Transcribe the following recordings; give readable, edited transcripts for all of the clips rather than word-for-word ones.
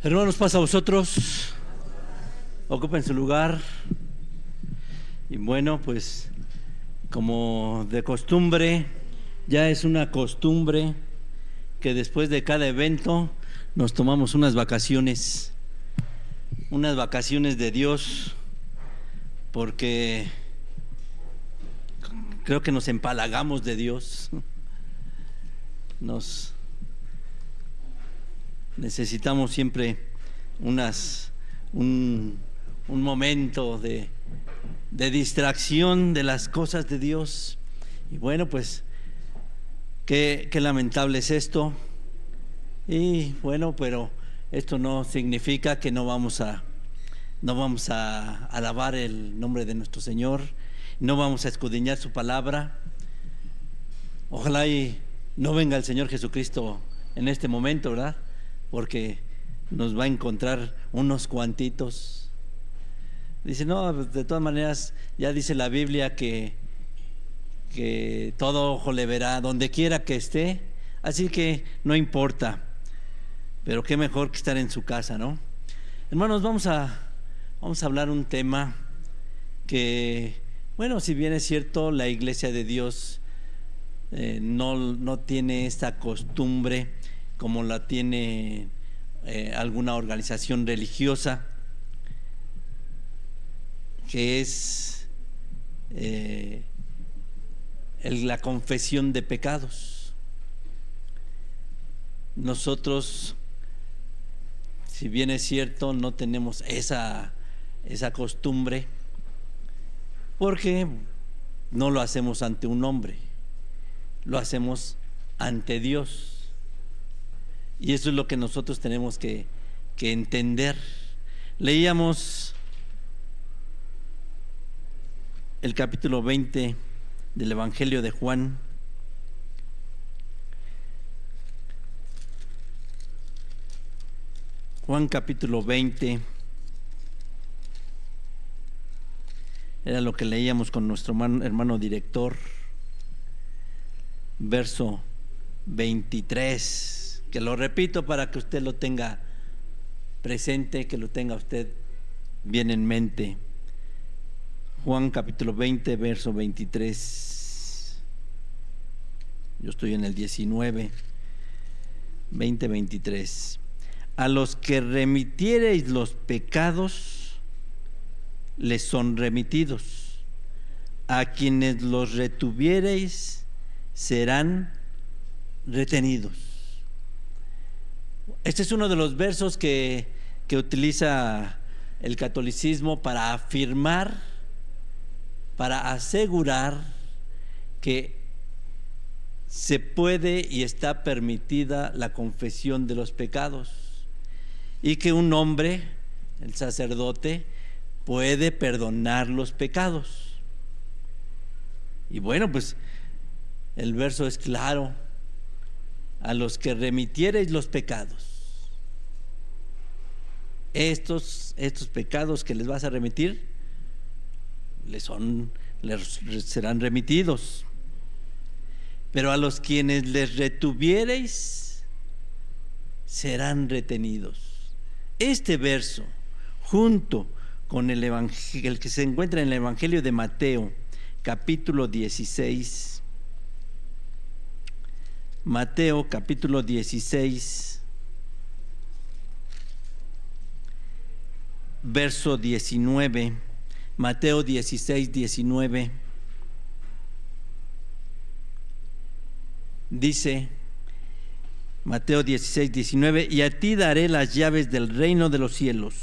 Hermanos, pasa a vosotros. Ocupen su lugar. Y bueno, pues como de costumbre, ya es una costumbre que después de cada evento nos tomamos unas vacaciones de Dios, porque creo que nos empalagamos de Dios. Necesitamos siempre un momento de distracción de las cosas de Dios. Y bueno, pues qué lamentable es esto. Y bueno, pero esto no significa que no vamos a alabar el nombre de nuestro Señor, no vamos a escudriñar su palabra. Ojalá y no venga el Señor Jesucristo en este momento, ¿verdad? Porque nos va a encontrar unos cuantitos. Dice, no, de todas maneras, ya dice la Biblia que todo ojo le verá, donde quiera que esté, así que no importa. Pero qué mejor que estar en su casa, ¿no? Hermanos, vamos a hablar un tema que, bueno, si bien es cierto, la Iglesia de Dios no tiene esta costumbre como la tiene alguna organización religiosa, que es la confesión de pecados. Nosotros, si bien es cierto, no tenemos esa costumbre, porque no lo hacemos ante un hombre, lo hacemos ante Dios. Y eso es lo que nosotros tenemos que entender. Leíamos el capítulo 20 del Evangelio de Juan. Juan capítulo 20. Era lo que leíamos con nuestro hermano director. Verso 23. Que lo repito para que usted lo tenga presente, que lo tenga usted bien en mente. Juan capítulo 20, verso 23. Yo estoy en el 19. 20, 23. A los que remitiereis los pecados, les son remitidos. A quienes los retuviereis, serán retenidos. Este es uno de los versos que utiliza el catolicismo para afirmar, para asegurar que se puede y está permitida la confesión de los pecados, y que un hombre, el sacerdote, puede perdonar los pecados. Y bueno, pues el verso es claro: a los que remitiereis los pecados. Estos pecados que les vas a remitir les serán remitidos. Pero a los quienes les retuviereis, serán retenidos. Este verso, junto con el que se encuentra en el Evangelio de Mateo, capítulo 16. Mateo capítulo 16, verso 19. Mateo 16, 19. Dice Mateo 16, 19: y a ti daré las llaves del reino de los cielos,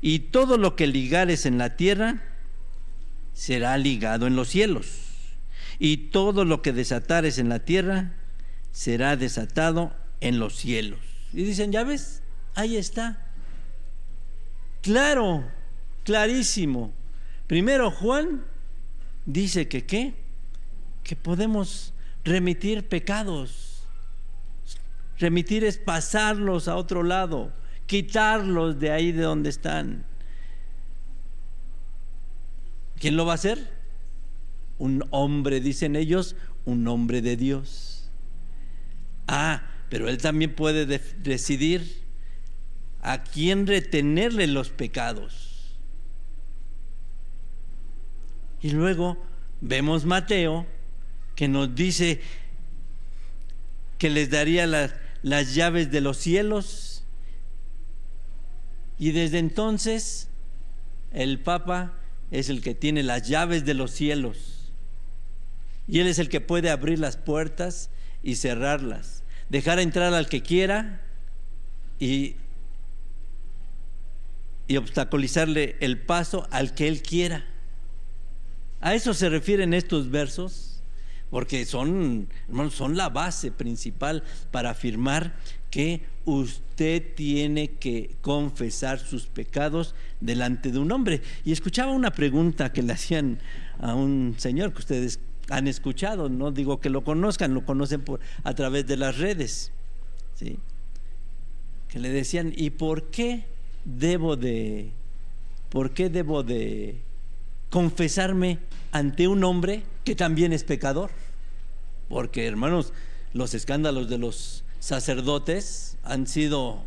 y todo lo que ligares en la tierra será ligado en los cielos, y todo lo que desatares en la tierra será desatado en los cielos. Y dicen, ¿ya ves? Ahí está. Claro, clarísimo. Primero Juan dice que podemos remitir pecados. Remitir es pasarlos a otro lado, quitarlos de ahí de donde están. ¿Quién lo va a hacer? Un hombre, dicen ellos, un hombre de Dios. Pero él también puede decidir a quién retenerle los pecados. Y luego vemos Mateo, que nos dice que les daría las llaves de los cielos. Y desde entonces el Papa es el que tiene las llaves de los cielos. Y Él es el que puede abrir las puertas y cerrarlas, dejar entrar al que quiera y obstaculizarle el paso al que Él quiera. A eso se refieren estos versos, porque son la base principal para afirmar que usted tiene que confesar sus pecados delante de un hombre. Y escuchaba una pregunta que le hacían a un señor que ustedes han escuchado, no digo que lo conozcan, lo conocen a través de las redes, ¿sí? Que le decían: ¿y por qué debo de confesarme ante un hombre que también es pecador? Porque, hermanos, los escándalos de los sacerdotes han sido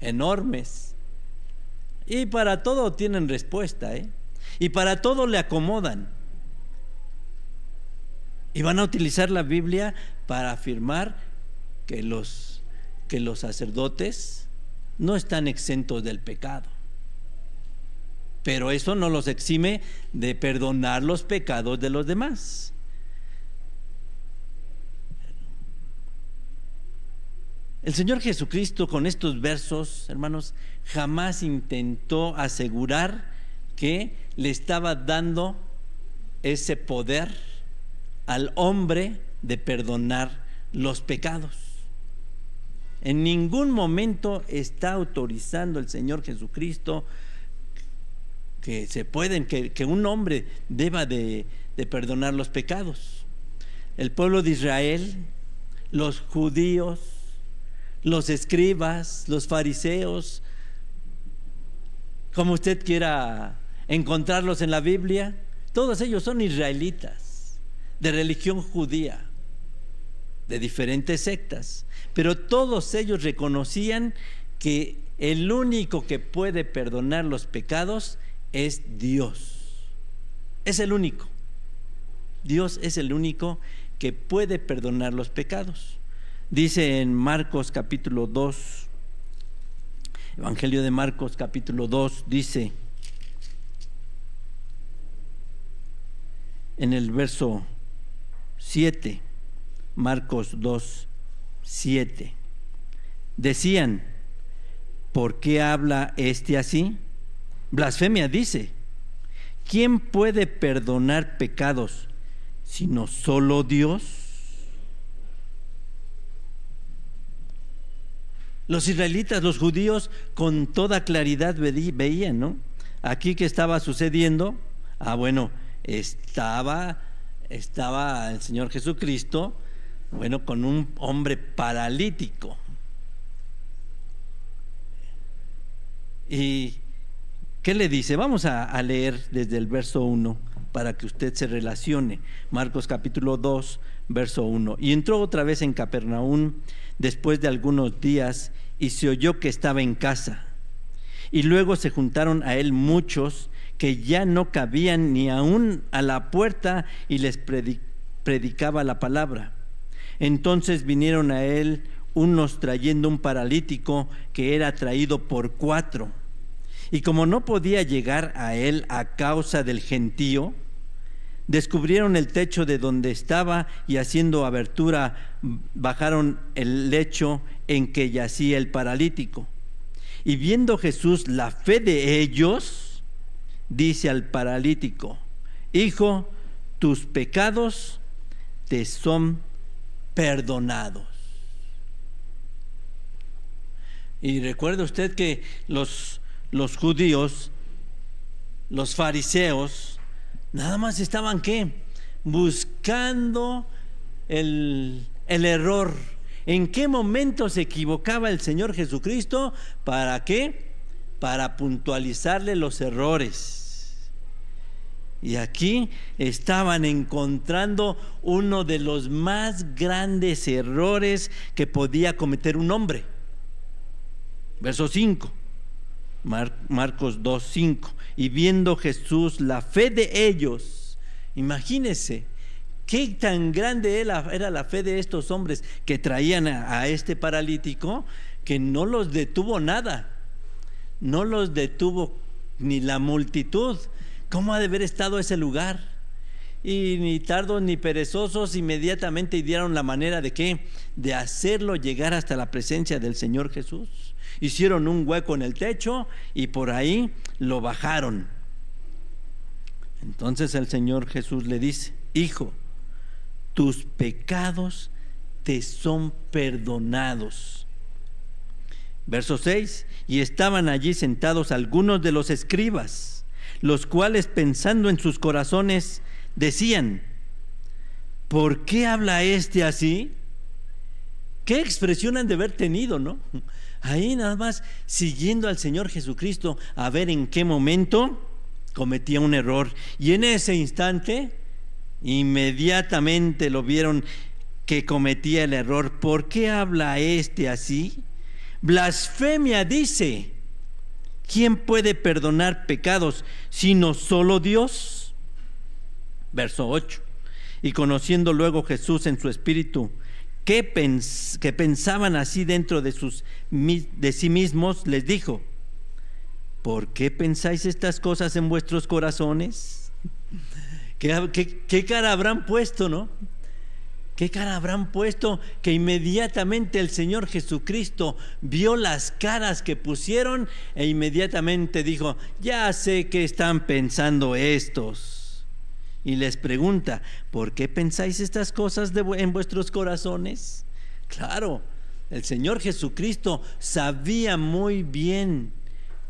enormes, y para todo tienen respuesta, y para todo le acomodan, y van a utilizar la Biblia para afirmar que los sacerdotes no están exentos del pecado. Pero eso no los exime de perdonar los pecados de los demás. El Señor Jesucristo, con estos versos, hermanos, jamás intentó asegurar que le estaba dando ese poder al hombre de perdonar los pecados. En ningún momento está autorizando el Señor Jesucristo que un hombre deba de perdonar los pecados. El pueblo de Israel, los judíos, los escribas, los fariseos, como usted quiera encontrarlos en la Biblia, todos ellos son israelitas, de religión judía, de diferentes sectas, pero todos ellos reconocían que el único que puede perdonar los pecados es Dios. Es el único. Dios es el único que puede perdonar los pecados. Dice en Marcos capítulo 2, Evangelio de Marcos capítulo 2, dice en el verso 7, Marcos 2, 7, decían: ¿por qué habla este así? Blasfemia dice. ¿Quién puede perdonar pecados sino solo Dios? Los israelitas, los judíos, con toda claridad veían, ¿no? Aquí, ¿qué estaba sucediendo? Bueno, estaba el Señor Jesucristo, con un hombre paralítico. ¿Y qué le dice? Vamos a leer desde el verso 1 para que usted se relacione. Marcos capítulo 2, verso 1. Y entró otra vez en Capernaum después de algunos días, y se oyó que estaba en casa. Y luego se juntaron a él muchos que ya no cabían ni aún a la puerta, y les predicaba la palabra. Entonces vinieron a él unos trayendo un paralítico que era traído por 4. Y como no podía llegar a él a causa del gentío, descubrieron el techo de donde estaba, y haciendo abertura bajaron el lecho en que yacía el paralítico. Y viendo Jesús la fe de ellos, dice al paralítico: hijo, tus pecados te son perdonados. Y recuerde usted que los judíos, los fariseos, nada más estaban buscando el error. ¿En qué momento se equivocaba el Señor Jesucristo? ¿Para qué? Para puntualizarle los errores. Y aquí estaban encontrando uno de los más grandes errores que podía cometer un hombre. Verso 5. Marcos 2:5. Y viendo Jesús la fe de ellos, imagínense qué tan grande era la fe de estos hombres que traían a este paralítico, que no los detuvo nada, no los detuvo ni la multitud. ¿Cómo ha de haber estado ese lugar? Y ni tardos ni perezosos inmediatamente dieron la manera de ¿qué? De hacerlo llegar hasta la presencia del Señor Jesús. Hicieron un hueco en el techo y por ahí lo bajaron. Entonces el Señor Jesús le dice: hijo, tus pecados te son perdonados. Verso 6. Y estaban allí sentados algunos de los escribas, los cuales pensando en sus corazones decían: ¿por qué habla este así? ¿Qué expresión han de haber tenido, no? Ahí nada más siguiendo al Señor Jesucristo a ver en qué momento cometía un error. Y en ese instante inmediatamente lo vieron que cometía el error. ¿Por qué habla este así? Blasfemia dice. ¿Quién puede perdonar pecados sino solo Dios? Verso 8. Y conociendo luego Jesús en su espíritu que pensaban así dentro de sí mismos, les dijo: ¿por qué pensáis estas cosas en vuestros corazones? ¿Qué cara habrán puesto, no? ¿Qué cara habrán puesto? Que inmediatamente el Señor Jesucristo vio las caras que pusieron e inmediatamente dijo: ya sé qué están pensando estos. Y les pregunta: ¿por qué pensáis estas cosas en vuestros corazones? Claro, el Señor Jesucristo sabía muy bien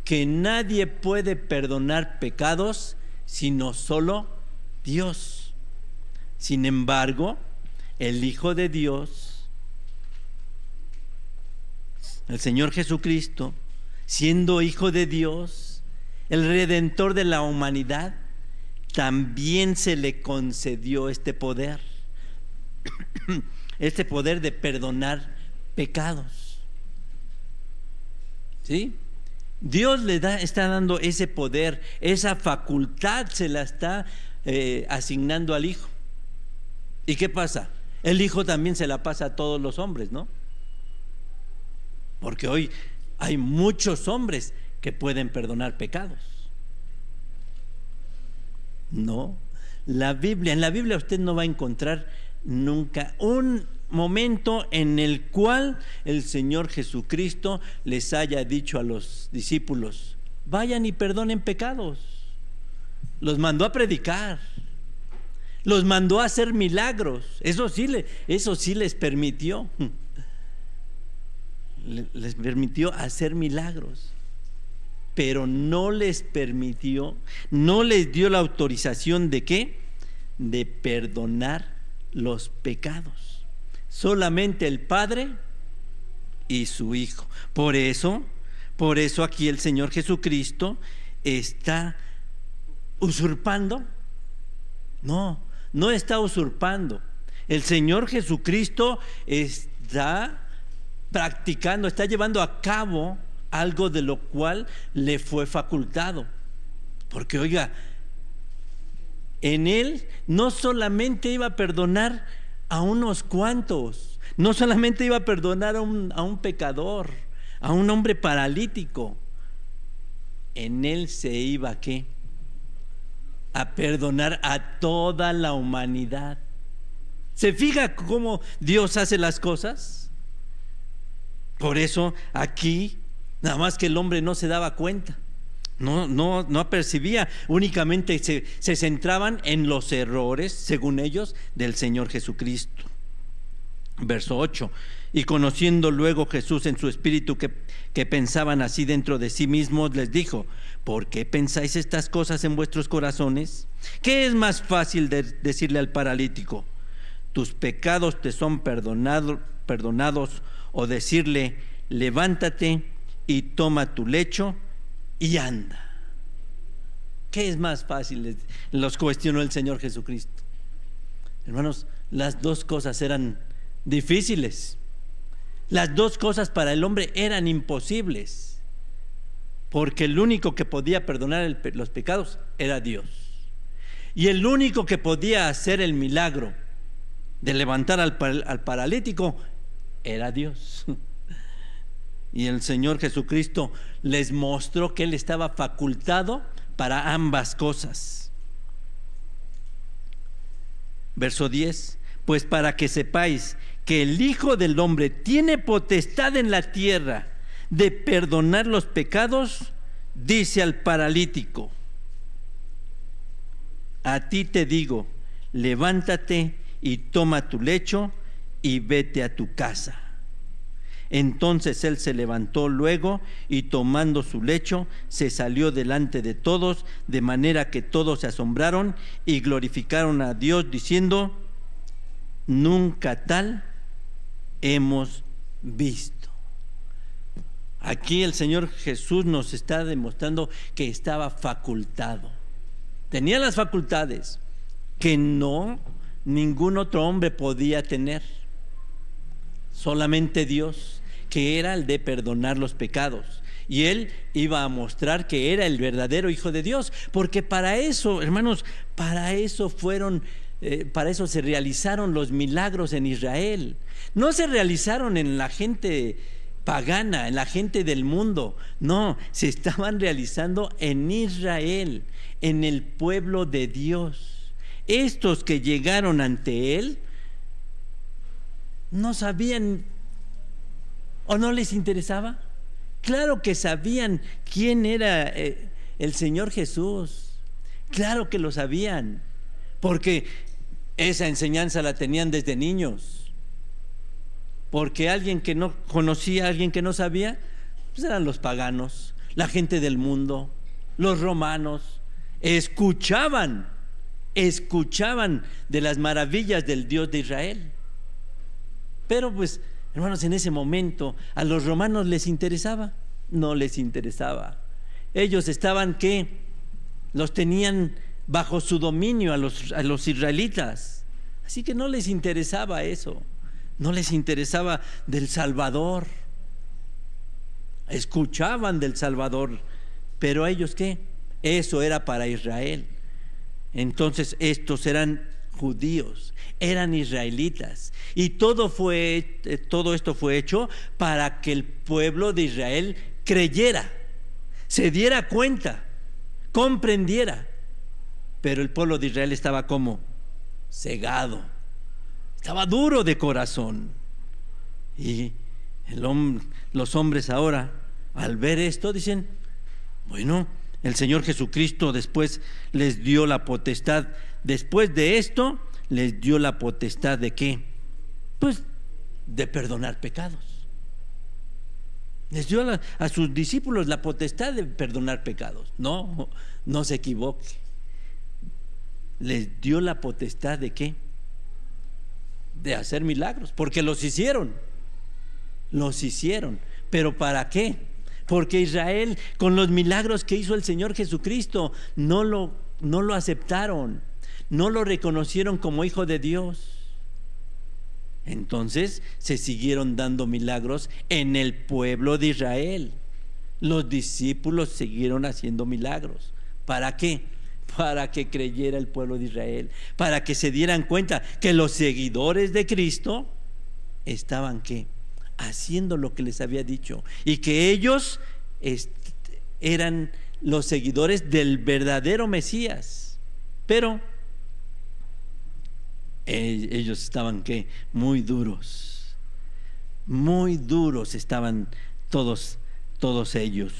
que nadie puede perdonar pecados sino solo Dios. Sin embargo, el Hijo de Dios, el Señor Jesucristo, siendo Hijo de Dios, el Redentor de la humanidad, también se le concedió este poder de perdonar pecados. ¿Sí? Dios está dando ese poder, esa facultad se la está asignando al Hijo. ¿Y qué pasa? El Hijo también se la pasa a todos los hombres, ¿no? Porque hoy hay muchos hombres que pueden perdonar pecados. No, en la Biblia usted no va a encontrar nunca un momento en el cual el Señor Jesucristo les haya dicho a los discípulos: vayan y perdonen pecados. Los mandó a predicar, los mandó a hacer milagros. Eso sí les permitió. Les permitió hacer milagros. Pero no les permitió, no les dio la autorización de ¿qué? De perdonar los pecados. Solamente el Padre y su Hijo. Por eso aquí el Señor Jesucristo está usurpando. No está usurpando. El Señor Jesucristo está practicando, está llevando a cabo algo de lo cual le fue facultado. Porque oiga, en Él no solamente iba a perdonar a unos cuantos, no solamente iba a perdonar a un pecador, a un hombre paralítico. En Él se iba ¿a qué? A perdonar a toda la humanidad. ¿Se fija cómo Dios hace las cosas? Por eso aquí nada más que el hombre no se daba cuenta, no percibía, únicamente se centraban en los errores, según ellos, del Señor Jesucristo. Verso 8. Y conociendo luego Jesús en su espíritu que pensaban así dentro de sí mismos, les dijo: ¿por qué pensáis estas cosas en vuestros corazones? ¿Qué es más fácil de decirle al paralítico: tus pecados te son perdonados, o decirle: levántate y toma tu lecho y anda? ¿Qué es más fácil? Los cuestionó el Señor Jesucristo. Hermanos, las dos cosas eran difíciles. Las dos cosas para el hombre eran imposibles. porque el único que podía perdonar los pecados era Dios. Y el único que podía hacer el milagro de levantar al paralítico era Dios. Y el Señor Jesucristo les mostró que Él estaba facultado para ambas cosas. Verso 10: pues para que sepáis que el Hijo del Hombre tiene potestad en la tierra de perdonar los pecados, dice al paralítico: a ti te digo, levántate y toma tu lecho y vete a tu casa. Entonces él se levantó luego y tomando su lecho se salió delante de todos, de manera que todos se asombraron y glorificaron a Dios diciendo: nunca tal hemos visto. Aquí el Señor Jesús nos está demostrando que estaba facultado. Tenía las facultades que ningún otro hombre podía tener. Solamente Dios, que era el de perdonar los pecados. Y Él iba a mostrar que era el verdadero Hijo de Dios. Porque para eso, hermanos, para eso se realizaron los milagros en Israel. No se realizaron en la gente pagana, en la gente del mundo. No, se estaban realizando en Israel, en el pueblo de Dios. Estos que llegaron ante Él no sabían o no les interesaba. Claro que sabían quién era el Señor Jesús. Claro que lo sabían, porque esa enseñanza la tenían desde niños. Porque alguien que no conocía, alguien que no sabía, pues eran los paganos, la gente del mundo, los romanos. Escuchaban de las maravillas del Dios de Israel. Pero pues, hermanos, en ese momento a los romanos les interesaba, no les interesaba. Ellos estaban los tenían bajo su dominio a los israelitas. Así que no les interesaba eso. No les interesaba del Salvador. Escuchaban del Salvador, pero ellos eso era para Israel. Entonces estos eran judíos, eran israelitas, y todo esto fue hecho para que el pueblo de Israel creyera, se diera cuenta, comprendiera. Pero el pueblo de Israel estaba como cegado, estaba duro de corazón. Y los hombres ahora, al ver esto, dicen: bueno, el Señor Jesucristo después les dio la potestad. Después de esto, les dio la potestad ¿de qué? Pues de perdonar pecados. Les dio a sus discípulos la potestad de perdonar pecados. No se equivoque. Les dio la potestad ¿de qué? De hacer milagros, porque los hicieron. ¿Pero para qué? Porque Israel, con los milagros que hizo el Señor Jesucristo, no lo aceptaron, no lo reconocieron como Hijo de Dios. Entonces se siguieron dando milagros en el pueblo de Israel. Los discípulos siguieron haciendo milagros. ¿Para qué? Para que creyera el pueblo de Israel, para que se dieran cuenta que los seguidores de Cristo estaban haciendo lo que les había dicho, y que ellos eran los seguidores del verdadero Mesías. Pero ellos estaban muy duros estaban todos ellos.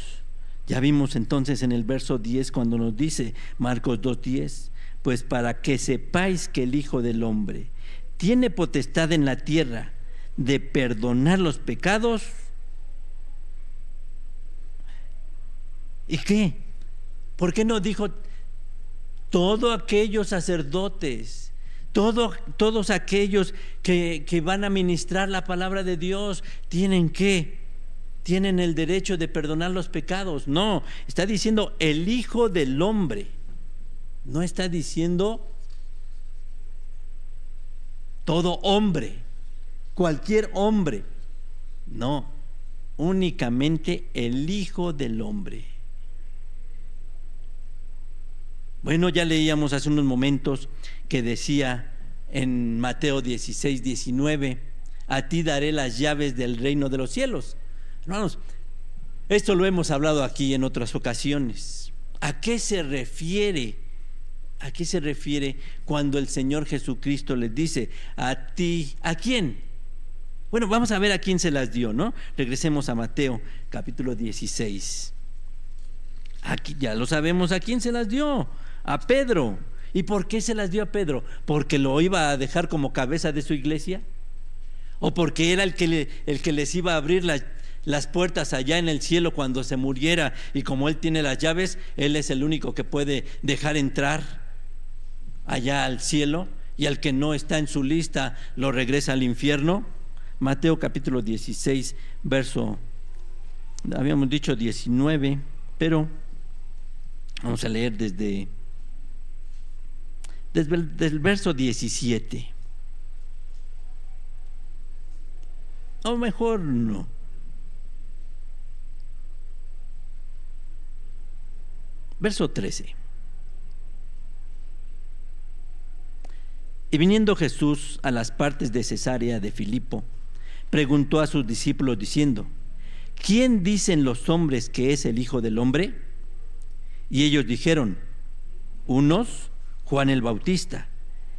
Ya vimos entonces en el verso 10 cuando nos dice Marcos 2:10: pues para que sepáis que el Hijo del Hombre tiene potestad en la tierra de perdonar los pecados. ¿Y qué? ¿Por qué no dijo todos aquellos sacerdotes, todos aquellos que van a ministrar la palabra de Dios tienen el derecho de perdonar los pecados? No, está diciendo el Hijo del Hombre. No está diciendo todo hombre, cualquier hombre. No, únicamente el Hijo del Hombre. Bueno, ya leíamos hace unos momentos que decía en Mateo 16, 19, a ti daré las llaves del reino de los cielos. Hermanos, esto lo hemos hablado aquí en otras ocasiones. ¿A qué se refiere? ¿A qué se refiere cuando el Señor Jesucristo les dice a ti? ¿A quién? Bueno, vamos a ver a quién se las dio, ¿no? Regresemos a Mateo capítulo 16. Aquí ya lo sabemos a quién se las dio, a Pedro. ¿Y por qué se las dio a Pedro? ¿Porque lo iba a dejar como cabeza de su iglesia? ¿O porque era el que les iba a abrir las puertas allá en el cielo cuando se muriera? Y como él tiene las llaves, él es el único que puede dejar entrar allá al cielo, y al que no está en su lista lo regresa al infierno. Mateo capítulo 16, verso, habíamos dicho 19, pero vamos a leer desde el verso 17. O mejor no. Verso 13. Y viniendo Jesús a las partes de Cesarea de Filipo, preguntó a sus discípulos diciendo: ¿quién dicen los hombres que es el Hijo del Hombre? Y ellos dijeron: unos, Juan el Bautista,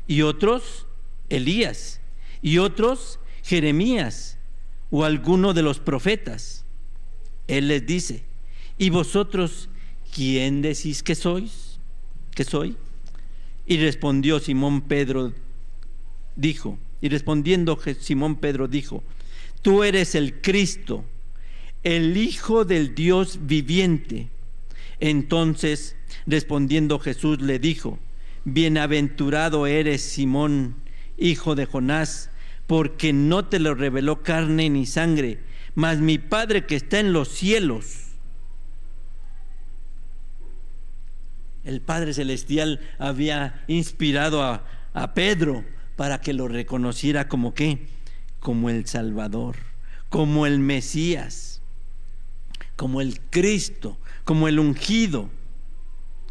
y otros, Elías, y otros, Jeremías, o alguno de los profetas. Él les dice: ¿y vosotros quién decís que sois? ¿Que soy? Y respondió Simón Pedro, Simón Pedro dijo: tú eres el Cristo, el Hijo del Dios viviente. Entonces, respondiendo Jesús, le dijo: bienaventurado eres, Simón, hijo de Jonás, porque no te lo reveló carne ni sangre, mas mi Padre que está en los cielos. El Padre Celestial había inspirado a Pedro para que lo reconociera como ¿qué? Como el Salvador, como el Mesías, como el Cristo, como el ungido.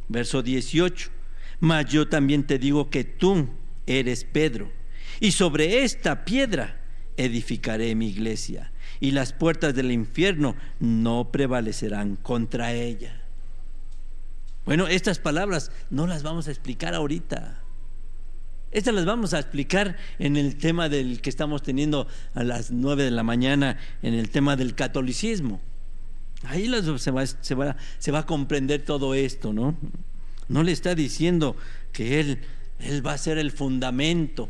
Verso 18: mas yo también te digo que tú eres Pedro, y sobre esta piedra edificaré mi iglesia, y las puertas del infierno no prevalecerán contra ella. Bueno, estas palabras no las vamos a explicar ahorita. Estas las vamos a explicar en el tema del que estamos teniendo a las 9 de la mañana, en el tema del catolicismo. Ahí se va a comprender todo esto, ¿no? No le está diciendo que él va a ser el fundamento,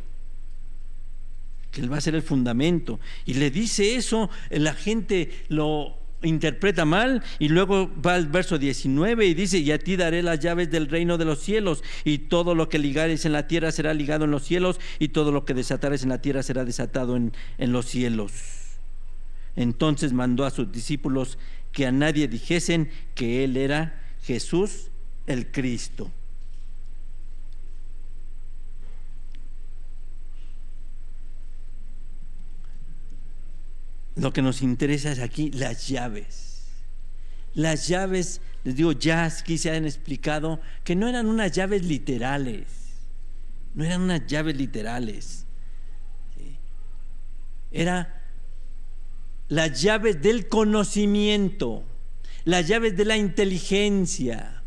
que él va a ser el fundamento. Y le dice eso, la gente lo interpreta mal, y luego va al verso 19 y dice: y a ti daré las llaves del reino de los cielos, y todo lo que ligares en la tierra será ligado en los cielos, y todo lo que desatares en la tierra será desatado en los cielos. Entonces mandó a sus discípulos que a nadie dijesen que él era Jesús el Cristo. Lo que nos interesa es aquí las llaves. Las llaves, les digo, ya aquí se han explicado que no eran unas llaves literales. No eran unas llaves literales. ¿Sí? Era las llaves del conocimiento, las llaves de la inteligencia,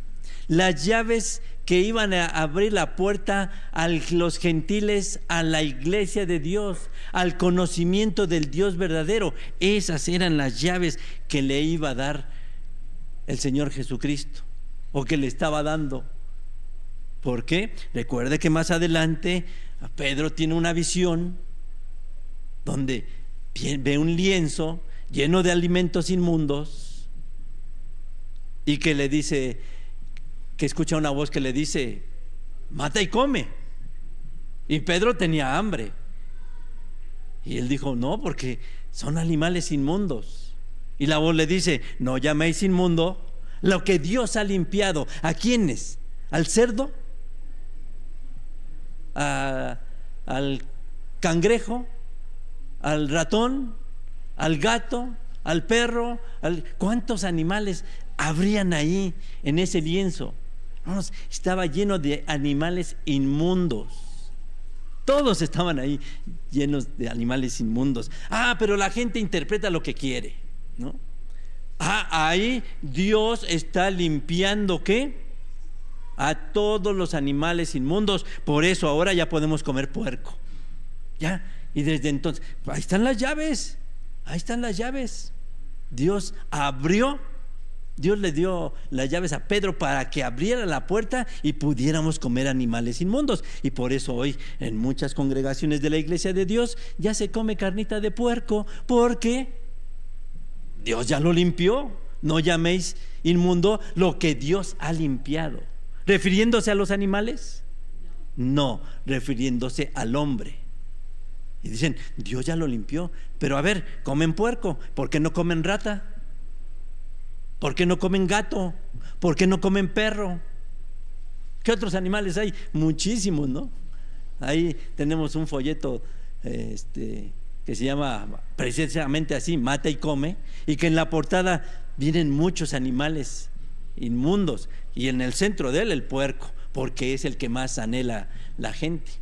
las llaves que iban a abrir la puerta a los gentiles, a la iglesia de Dios, al conocimiento del Dios verdadero. Esas eran las llaves que le iba a dar el Señor Jesucristo, o que le estaba dando. ¿Por qué? Recuerde que más adelante Pedro tiene una visión donde ve un lienzo lleno de alimentos inmundos, y que le dice, que escucha una voz que le dice: mata y come. Y Pedro tenía hambre, y él dijo: no, porque son animales inmundos. Y la voz le dice: no llaméis inmundo lo que Dios ha limpiado. ¿A quiénes? ¿Al cerdo? ¿Al cangrejo? ¿Al ratón? ¿Al gato? ¿Al perro? ¿Cuántos animales habrían ahí en ese lienzo? Hermanos, estaba lleno de animales inmundos. Todos estaban ahí llenos de animales inmundos. Pero la gente interpreta lo que quiere, ¿no? Ahí Dios está limpiando, ¿qué? A todos los animales inmundos. Por eso ahora ya podemos comer puerco. Ya. Y desde entonces, ahí están las llaves. Ahí están las llaves. Dios le dio las llaves a Pedro para que abriera la puerta y pudiéramos comer animales inmundos. Y por eso hoy en muchas congregaciones de la Iglesia de Dios ya se come carnita de puerco, porque Dios ya lo limpió. No llaméis inmundo lo que Dios ha limpiado. ¿Refiriéndose a los animales? No, refiriéndose al hombre. Y dicen, Dios ya lo limpió. Pero a ver, comen puerco, ¿por qué no comen rata? ¿Por qué no comen gato? ¿Por qué no comen perro? ¿Qué otros animales hay? Muchísimos, ¿no? Ahí tenemos un folleto que se llama precisamente así, Mata y Come, y que en la portada vienen muchos animales inmundos, y en el centro de él el puerco, porque es el que más anhela la gente.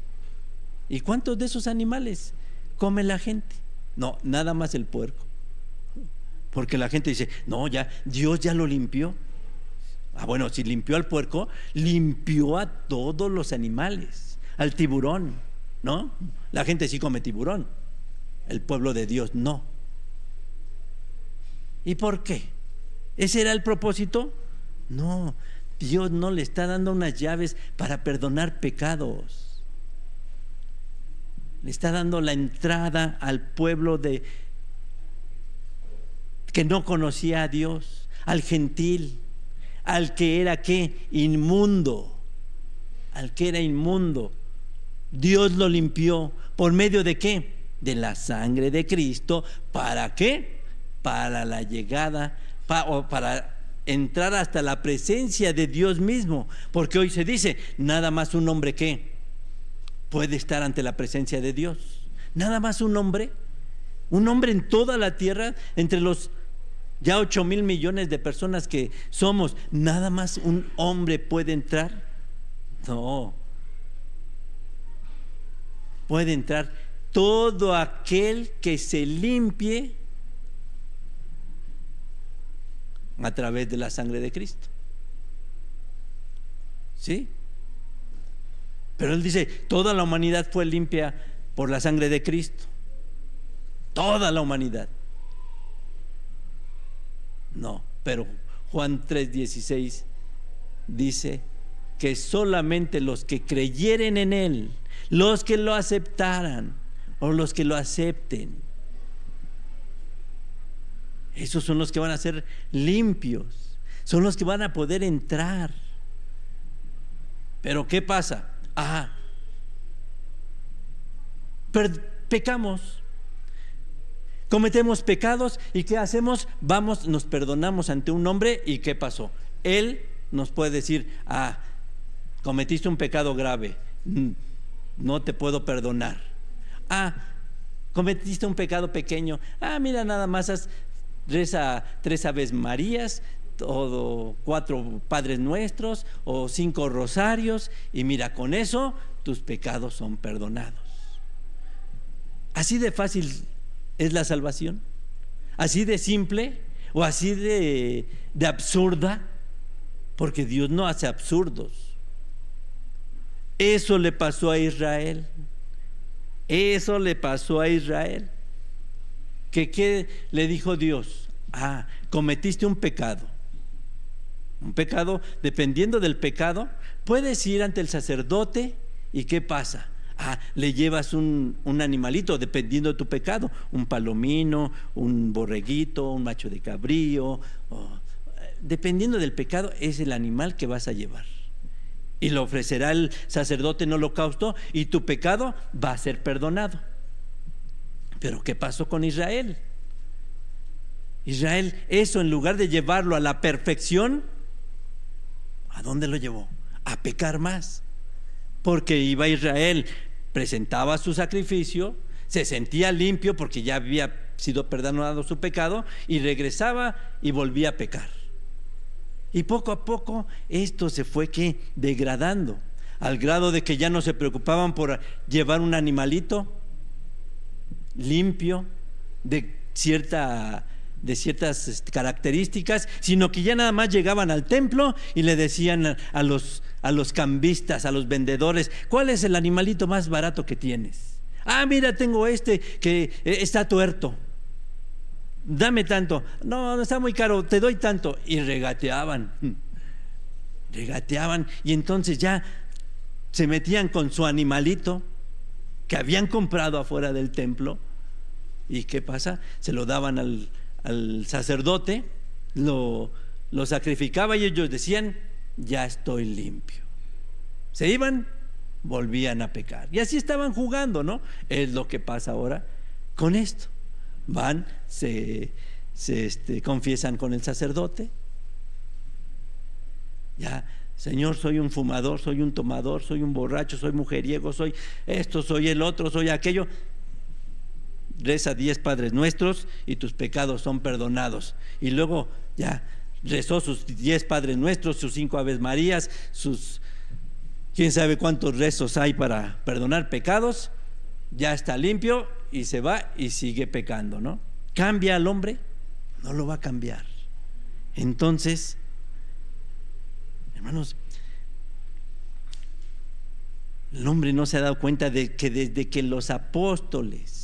¿Y cuántos de esos animales come la gente? No, nada más el puerco. Porque la gente dice, no, ya Dios ya lo limpió. Bueno, si limpió al puerco, limpió a todos los animales, al tiburón, ¿no? La gente sí come tiburón, el pueblo de Dios no. ¿Y por qué? ¿Ese era el propósito? No, Dios no le está dando unas llaves para perdonar pecados. Le está dando la entrada al pueblo que no conocía a Dios, al gentil, al que era ¿qué? Inmundo, al que era inmundo. Dios lo limpió por medio de ¿qué? De la sangre de Cristo. ¿Para qué? Para la llegada, para entrar hasta la presencia de Dios mismo. Porque hoy se dice, nada más un hombre ¿qué? Puede estar ante la presencia de Dios. Nada más un hombre en toda la tierra, entre los ya 8,000 millones de personas que somos, nada más un hombre puede entrar. No, puede entrar todo aquel que se limpie a través de la sangre de Cristo. ¿Sí? Pero él dice, toda la humanidad fue limpia por la sangre de Cristo. Toda la humanidad. No, pero Juan 3:16 dice que solamente los que creyeren en Él, los que lo aceptaran o los que lo acepten, esos son los que van a ser limpios, son los que van a poder entrar. Pero ¿qué pasa? Pecamos, cometemos pecados, y ¿qué hacemos? Vamos, nos perdonamos ante un hombre, y ¿qué pasó? Él nos puede decir, cometiste un pecado grave, no te puedo perdonar. Cometiste un pecado pequeño, mira, nada más reza 3 Aves Marías, o 4 Padres Nuestros, o 5 rosarios, y mira, con eso tus pecados son perdonados. Así de fácil es la salvación, así de simple, o así de absurda, porque Dios no hace absurdos. Eso le pasó a Israel. Eso le pasó a Israel. ¿Qué le dijo Dios? Cometiste un pecado. Un pecado, dependiendo del pecado, puedes ir ante el sacerdote, y ¿qué pasa? Le llevas un animalito, dependiendo de tu pecado, un palomino, un borreguito, un macho de cabrío, dependiendo del pecado es el animal que vas a llevar, y lo ofrecerá el sacerdote en holocausto, y tu pecado va a ser perdonado. Pero ¿qué pasó con Israel? Israel, eso en lugar de llevarlo a la perfección, ¿a dónde lo llevó? A pecar más. Porque iba Israel, presentaba su sacrificio, se sentía limpio porque ya había sido perdonado su pecado, y regresaba y volvía a pecar. Y poco a poco esto se fue degradando, al grado de que ya no se preocupaban por llevar un animalito limpio de ciertas características, sino que ya nada más llegaban al templo y le decían a los cambistas, a los vendedores: ¿cuál es el animalito más barato que tienes? Ah, mira, tengo este que está tuerto, dame tanto. No, está muy caro, te doy tanto. Y regateaban, y entonces ya se metían con su animalito que habían comprado afuera del templo. ¿Y qué pasa? Se lo daban al sacerdote, lo sacrificaba y ellos decían: ya estoy limpio. Se iban, volvían a pecar, y así estaban jugando, ¿no? Es lo que pasa ahora con esto. Van, se confiesan con el sacerdote: ya, Señor, soy un fumador, soy un tomador, soy un borracho, soy mujeriego, soy esto, soy el otro, soy aquello. Reza 10 Padres Nuestros y tus pecados son perdonados. Y luego ya rezó sus 10 Padres Nuestros, sus 5 Aves Marías, sus quién sabe cuántos rezos hay para perdonar pecados. Ya está limpio y se va y sigue pecando, ¿no? ¿Cambia al hombre? No lo va a cambiar. Entonces, hermanos, el hombre no se ha dado cuenta de que desde que los apóstoles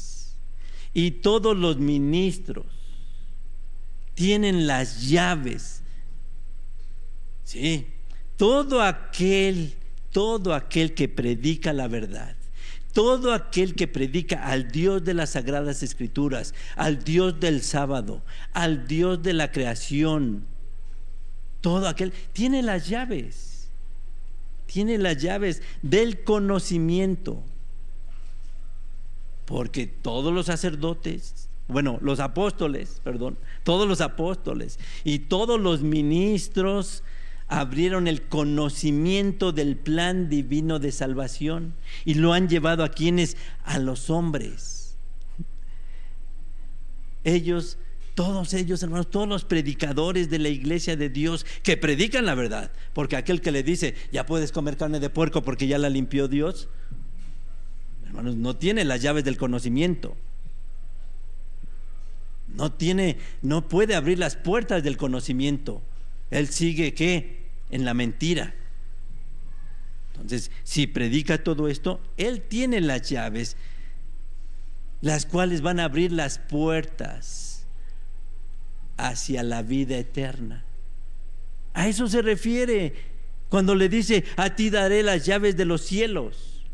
y todos los ministros tienen las llaves, sí, todo aquel que predica la verdad, todo aquel que predica al Dios de las Sagradas Escrituras, al Dios del sábado, al Dios de la creación, todo aquel tiene las llaves del conocimiento. Porque todos los sacerdotes, todos los apóstoles y todos los ministros abrieron el conocimiento del plan divino de salvación y lo han llevado a los hombres. Todos ellos, hermanos, todos los predicadores de la iglesia de Dios que predican la verdad, porque aquel que le dice: ya puedes comer carne de puerco porque ya la limpió Dios, hermanos, no tiene las llaves del conocimiento. No puede abrir las puertas del conocimiento. Él sigue en la mentira. Entonces, si predica todo esto, él tiene las llaves, las cuales van a abrir las puertas hacia la vida eterna. A eso se refiere cuando le dice: a ti daré las llaves de los cielos.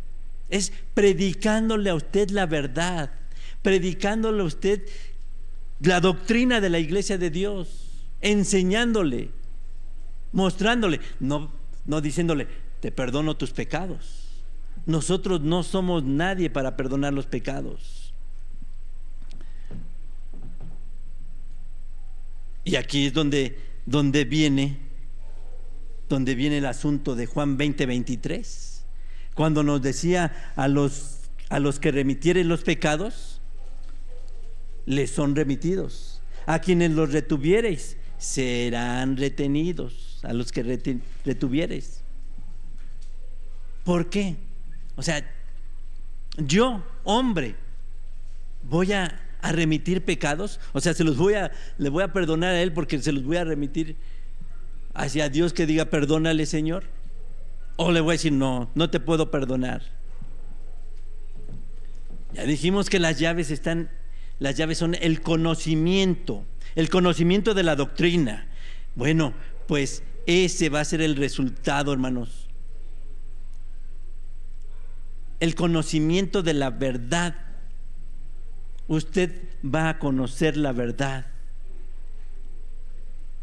Es predicándole a usted la verdad, predicándole a usted la doctrina de la iglesia de Dios, enseñándole, mostrándole, no diciéndole: te perdono tus pecados. Nosotros no somos nadie para perdonar los pecados. Y aquí es donde viene el asunto de Juan 20:23. Cuando nos decía: a los que remitieren los pecados, les son remitidos. A quienes los retuviereis, serán retenidos. A los que retuviereis. ¿Por qué? O sea, yo, hombre, voy a remitir pecados. O sea, le voy a perdonar a él porque se los voy a remitir hacia Dios, que diga: perdónale, Señor. O le voy a decir: no te puedo perdonar. Ya dijimos que las llaves son el conocimiento de la doctrina. Bueno, pues ese va a ser el resultado, hermanos. El conocimiento de la verdad. Usted va a conocer la verdad.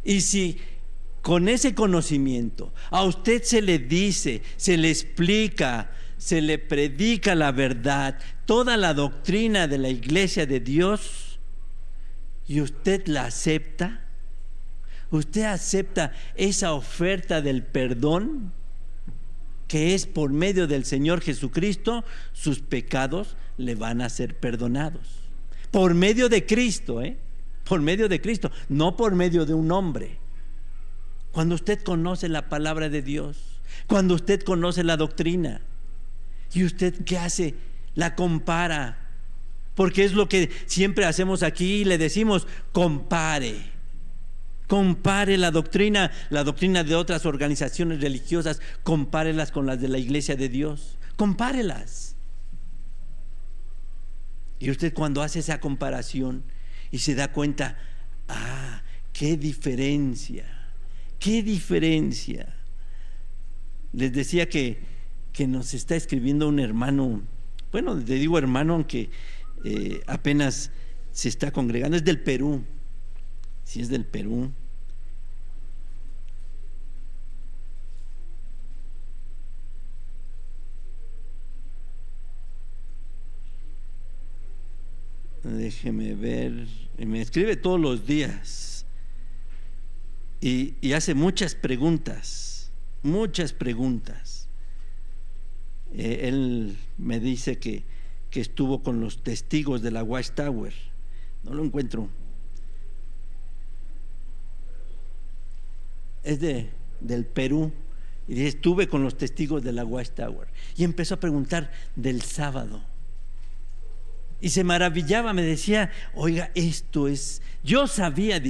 Y si con ese conocimiento a usted se le dice, se le explica, se le predica la verdad, toda la doctrina de la iglesia de Dios, y usted la acepta, usted acepta esa oferta del perdón, que es por medio del Señor Jesucristo, sus pecados le van a ser perdonados. Por medio de Cristo, por medio de Cristo, no por medio de un hombre. Cuando usted conoce la palabra de Dios, cuando usted conoce la doctrina, ¿y usted qué hace? La compara. Porque es lo que siempre hacemos aquí, le decimos: compare la doctrina de otras organizaciones religiosas, compárelas con las de la Iglesia de Dios, compárelas. Y usted, cuando hace esa comparación y se da cuenta, qué diferencia. Les decía que nos está escribiendo un hermano, bueno, le digo hermano, aunque apenas se está congregando, es del Perú. Si es del Perú. Déjeme ver. Me escribe todos los días y hace muchas preguntas. Él me dice que estuvo con los testigos de la Watchtower. No lo encuentro. Es del Perú. Y dice: estuve con los testigos de la Watchtower. Y empezó a preguntar del sábado. Y se maravillaba, me decía: oiga, esto es... yo sabía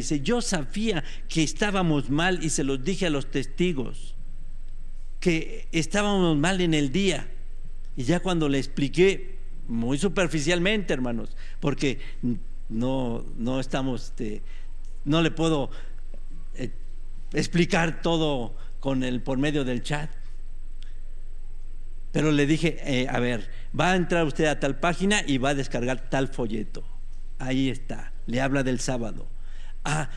que estábamos mal, y se los dije a los testigos, que estábamos mal en el día. Y ya cuando le expliqué, muy superficialmente, hermanos, porque no estamos, no le puedo explicar todo por medio del chat. Pero le dije: a ver, va a entrar usted a tal página y va a descargar tal folleto. Ahí está, le habla del sábado.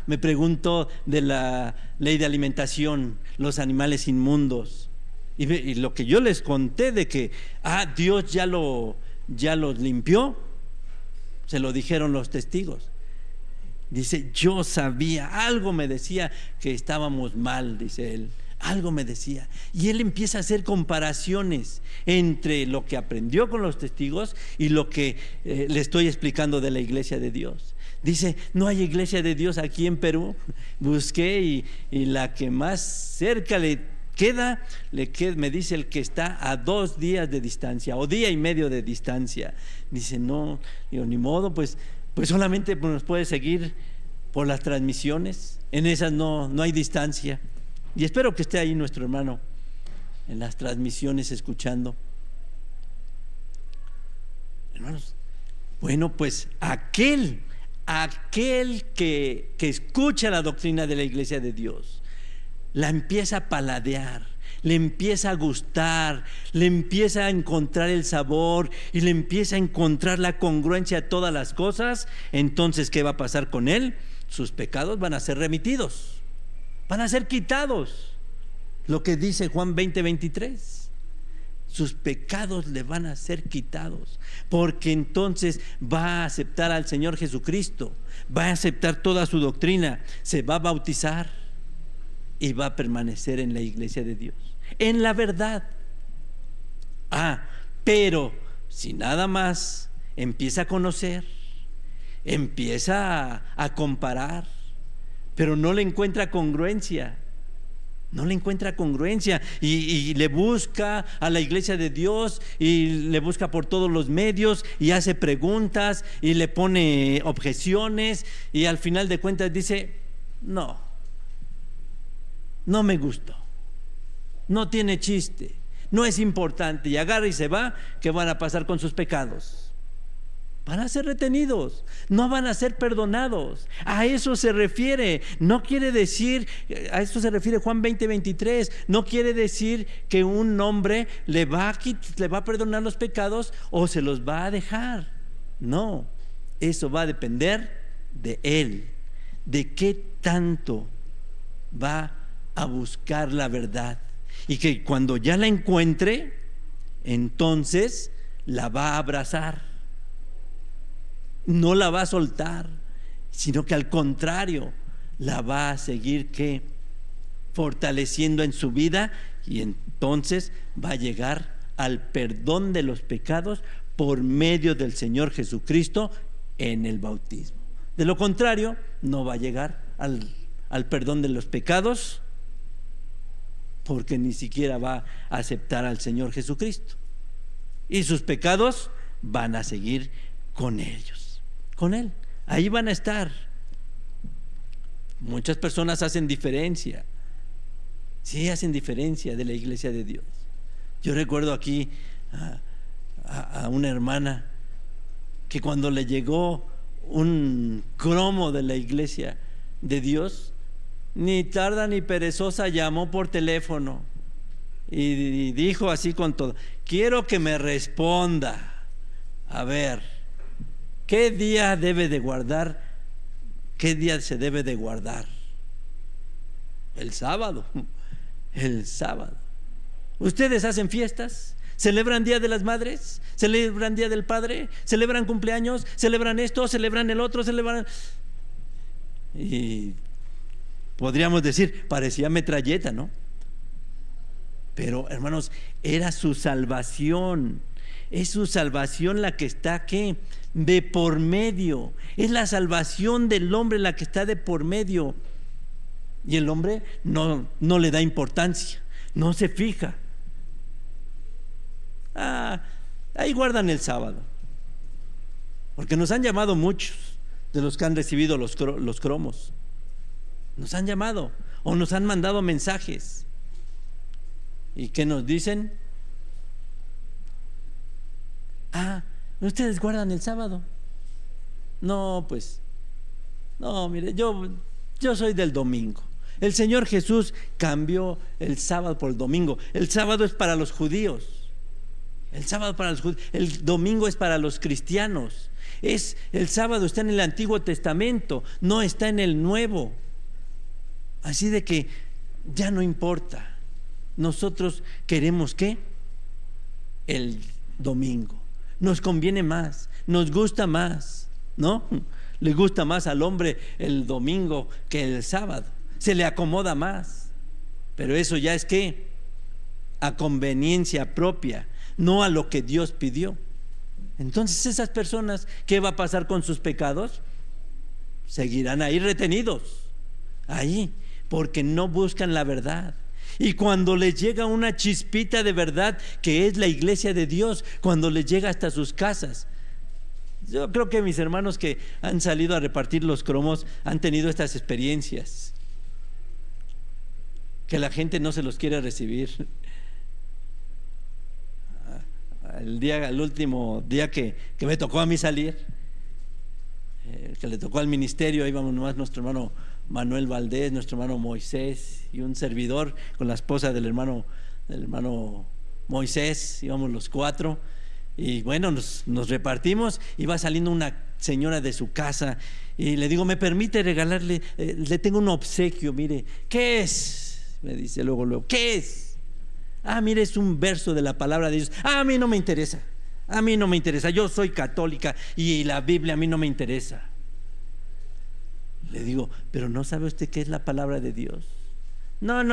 Me preguntó de la ley de alimentación, los animales inmundos. Y lo que yo les conté de que Dios ya los limpió, se lo dijeron los testigos. Dice: yo sabía, algo me decía que estábamos mal, dice él. Algo me decía. Y él empieza a hacer comparaciones entre lo que aprendió con los testigos y lo que le estoy explicando de la Iglesia de Dios. Dice: no hay Iglesia de Dios aquí en Perú. Busqué y la que más cerca le queda, me dice el que está a 2 días de distancia, o día y medio de distancia. Dice: no, digo, ni modo, pues solamente nos puede seguir por las transmisiones. En esas no hay distancia. Y espero que esté ahí nuestro hermano en las transmisiones escuchando. Hermanos, bueno, pues aquel que escucha la doctrina de la Iglesia de Dios, la empieza a paladear, le empieza a gustar, le empieza a encontrar el sabor y le empieza a encontrar la congruencia a todas las cosas. Entonces, ¿qué va a pasar con él? Sus pecados van a ser remitidos, van a ser quitados. Lo que dice Juan 20:23. Sus pecados le van a ser quitados, porque entonces va a aceptar al Señor Jesucristo, va a aceptar toda su doctrina, se va a bautizar y va a permanecer en la Iglesia de Dios, en la verdad. Pero si nada más empieza a conocer, empieza a comparar, pero no le encuentra congruencia, y le busca a la Iglesia de Dios y le busca por todos los medios y hace preguntas y le pone objeciones, y al final de cuentas dice: no me gustó, no tiene chiste, no es importante, y agarra y se va. ¿Qué van a pasar con sus pecados? Van a ser retenidos, no van a ser perdonados. A eso se refiere. No quiere decir, a eso se refiere Juan 20:23. No quiere decir que un hombre le va a perdonar los pecados o se los va a dejar. No, eso va a depender de él, de qué tanto va a buscar la verdad, y que cuando ya la encuentre, entonces la va a abrazar. No la va a soltar, sino que al contrario, la va a seguir fortaleciendo en su vida, y entonces va a llegar al perdón de los pecados por medio del Señor Jesucristo en el bautismo. De lo contrario, no va a llegar al perdón de los pecados porque ni siquiera va a aceptar al Señor Jesucristo. Y sus pecados van a seguir con ellos, con Él. Ahí van a estar. Muchas personas hacen diferencia. Sí, hacen diferencia de la iglesia de Dios. Yo recuerdo aquí a una hermana que cuando le llegó un cromo de la iglesia de Dios, ni tarda ni perezosa llamó por teléfono y dijo así con todo: quiero que me responda, a ver, ¿qué día debe de guardar? ¿Qué día se debe de guardar? El sábado. El sábado. ¿Ustedes hacen fiestas? ¿Celebran Día de las Madres? ¿Celebran Día del Padre? ¿Celebran cumpleaños? ¿Celebran esto? ¿Celebran el otro? ¿Celebran? Y podríamos decir, parecía metralleta, ¿no? Pero, hermanos, era su salvación. Es su salvación la que está aquí, de por medio. Es la salvación del hombre la que está de por medio. Y el hombre no le da importancia, no se fija. Ahí guardan el sábado. Porque nos han llamado muchos de los que han recibido los cromos. Nos han llamado o nos han mandado mensajes. ¿Y qué nos dicen? ¿Ustedes guardan el sábado? No, pues, no, mire, yo soy del domingo. El Señor Jesús cambió el sábado por el domingo. El sábado es para los judíos. El sábado para los judíos. El domingo es para los cristianos. El sábado está en el Antiguo Testamento, no está en el Nuevo. Así de que ya no importa. Nosotros queremos ¿qué? El domingo. Nos conviene más, nos gusta más, ¿no? Le gusta más al hombre el domingo que el sábado. Se le acomoda más. Pero eso ya es ¿qué? A conveniencia propia, no a lo que Dios pidió. Entonces esas personas, ¿qué va a pasar con sus pecados? Seguirán ahí retenidos, ahí, porque no buscan la verdad. Y cuando les llega una chispita de verdad, que es la iglesia de Dios, cuando les llega hasta sus casas. Yo creo que mis hermanos que han salido a repartir los cromos han tenido estas experiencias, que la gente no se los quiere recibir. El último día que me tocó a mí salir, que le tocó al ministerio, ahí íbamos nomás nuestro hermano Manuel Valdés, nuestro hermano Moisés y un servidor con la esposa del hermano Moisés, íbamos los 4 y bueno, nos repartimos. Iba saliendo una señora de su casa y le digo: ¿me permite regalarle? Le tengo un obsequio, mire. ¿Qué es? Me dice luego, ¿qué es? Mire, es un verso de la palabra de Dios. A mí no me interesa, a mí no me interesa, yo soy católica y la Biblia a mí no me interesa. Le digo: ¿pero no sabe usted qué es la palabra de Dios? No.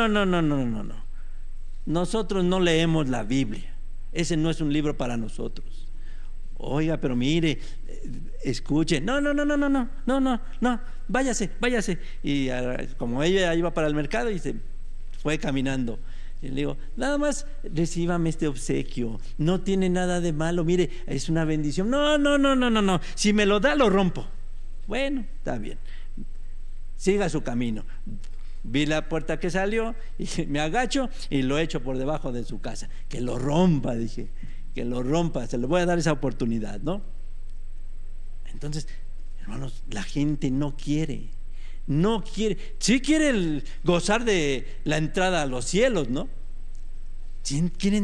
Nosotros no leemos la Biblia. Ese no es un libro para nosotros. Oiga, pero mire, escuche. No, váyase. Y como ella iba para el mercado y se fue caminando. Y le digo: nada más recíbame este obsequio, no tiene nada de malo, mire, es una bendición. No, si me lo da lo rompo. Bueno, está bien, siga su camino. Vi la puerta que salió y me agacho y lo echo por debajo de su casa. Que lo rompa, dije, que lo rompa, se le voy a dar esa oportunidad, ¿no? Entonces, hermanos, la gente no quiere. Sí quiere gozar de la entrada a los cielos, ¿no? Sí quiere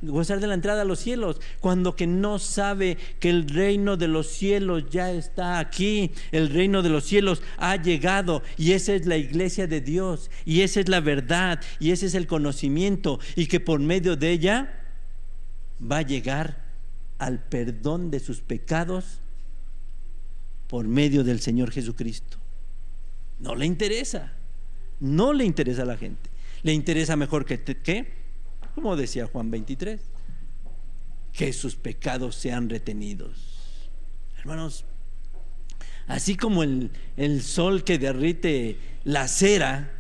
gozar de la entrada a los cielos, cuando que no sabe que el reino de los cielos ya está aquí. El reino de los cielos ha llegado y esa es la iglesia de Dios y esa es la verdad y ese es el conocimiento, y que por medio de ella va a llegar al perdón de sus pecados por medio del Señor Jesucristo. No le interesa a la gente. Le interesa mejor que como decía Juan 23, que sus pecados sean retenidos. Hermanos, así como el sol que derrite la cera,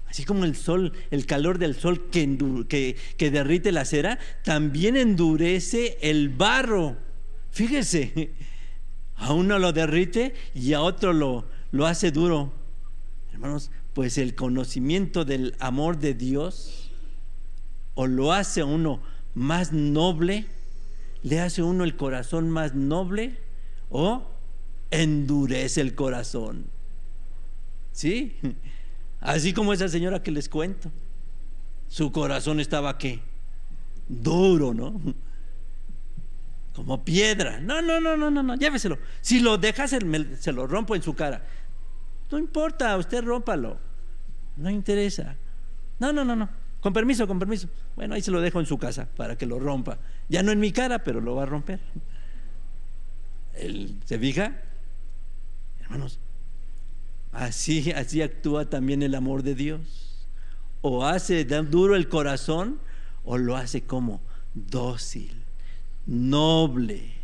Así como el sol, el calor del sol que derrite la cera, también endurece el barro. Fíjese, a uno lo derrite y a otro lo hace duro. Hermanos, pues el conocimiento del amor de Dios o lo hace a uno más noble, le hace a uno el corazón más noble, o endurece el corazón. ¿Sí? Así como esa señora que les cuento, su corazón estaba ¿qué? Duro, ¿no? Como piedra. No, lléveselo. Si lo deja, se lo rompo en su cara. No importa, usted rómpalo. No interesa. No. Con permiso. Bueno, ahí se lo dejo en su casa para que lo rompa. Ya no en mi cara, pero lo va a romper. ¿Se fija? Hermanos, así actúa también el amor de Dios. O hace duro el corazón, o lo hace como dócil, noble.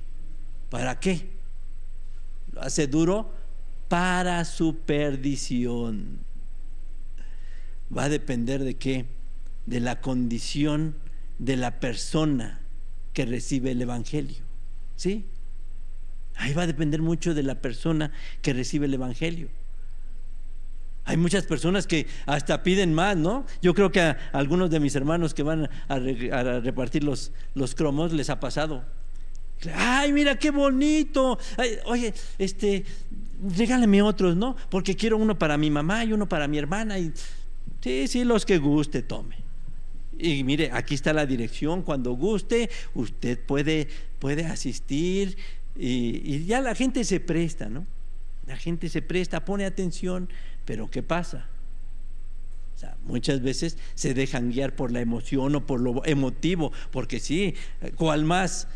¿Para qué? Lo hace duro para su perdición. Va a depender de qué, de la condición de la persona que recibe el evangelio. ¿Sí? Ahí va a depender mucho de la persona que recibe el evangelio. Hay muchas personas que hasta piden más, ¿no? Yo creo que a algunos de mis hermanos que van a repartir los cromos les ha pasado. Ay, mira qué bonito. Ay, oye, regáleme otros, ¿no? Porque quiero uno para mi mamá y uno para mi hermana. Y sí, los que guste, tome. Y mire, aquí está la dirección. Cuando guste, usted puede asistir. Y ya la gente se presta, ¿no? La gente se presta, pone atención. Pero ¿qué pasa? O sea, muchas veces se dejan guiar por la emoción o por lo emotivo. Porque sí, cual más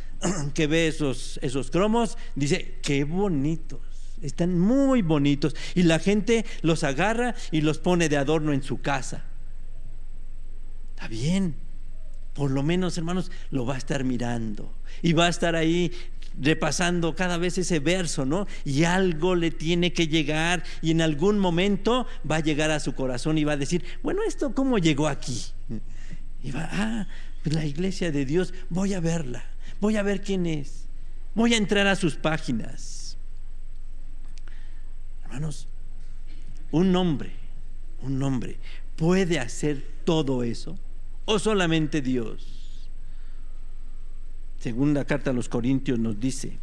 que ve esos cromos, dice, qué bonitos, están muy bonitos. Y la gente los agarra y los pone de adorno en su casa. Está bien, por lo menos, hermanos, lo va a estar mirando y va a estar ahí repasando cada vez ese verso, ¿no? Y algo le tiene que llegar, y en algún momento va a llegar a su corazón y va a decir, bueno, ¿esto cómo llegó aquí? Y va, pues la iglesia de Dios, voy a verla, voy a ver quién es, voy a entrar a sus páginas. Hermanos, un hombre puede hacer todo eso, o solamente Dios. Segunda carta a los Corintios nos dice,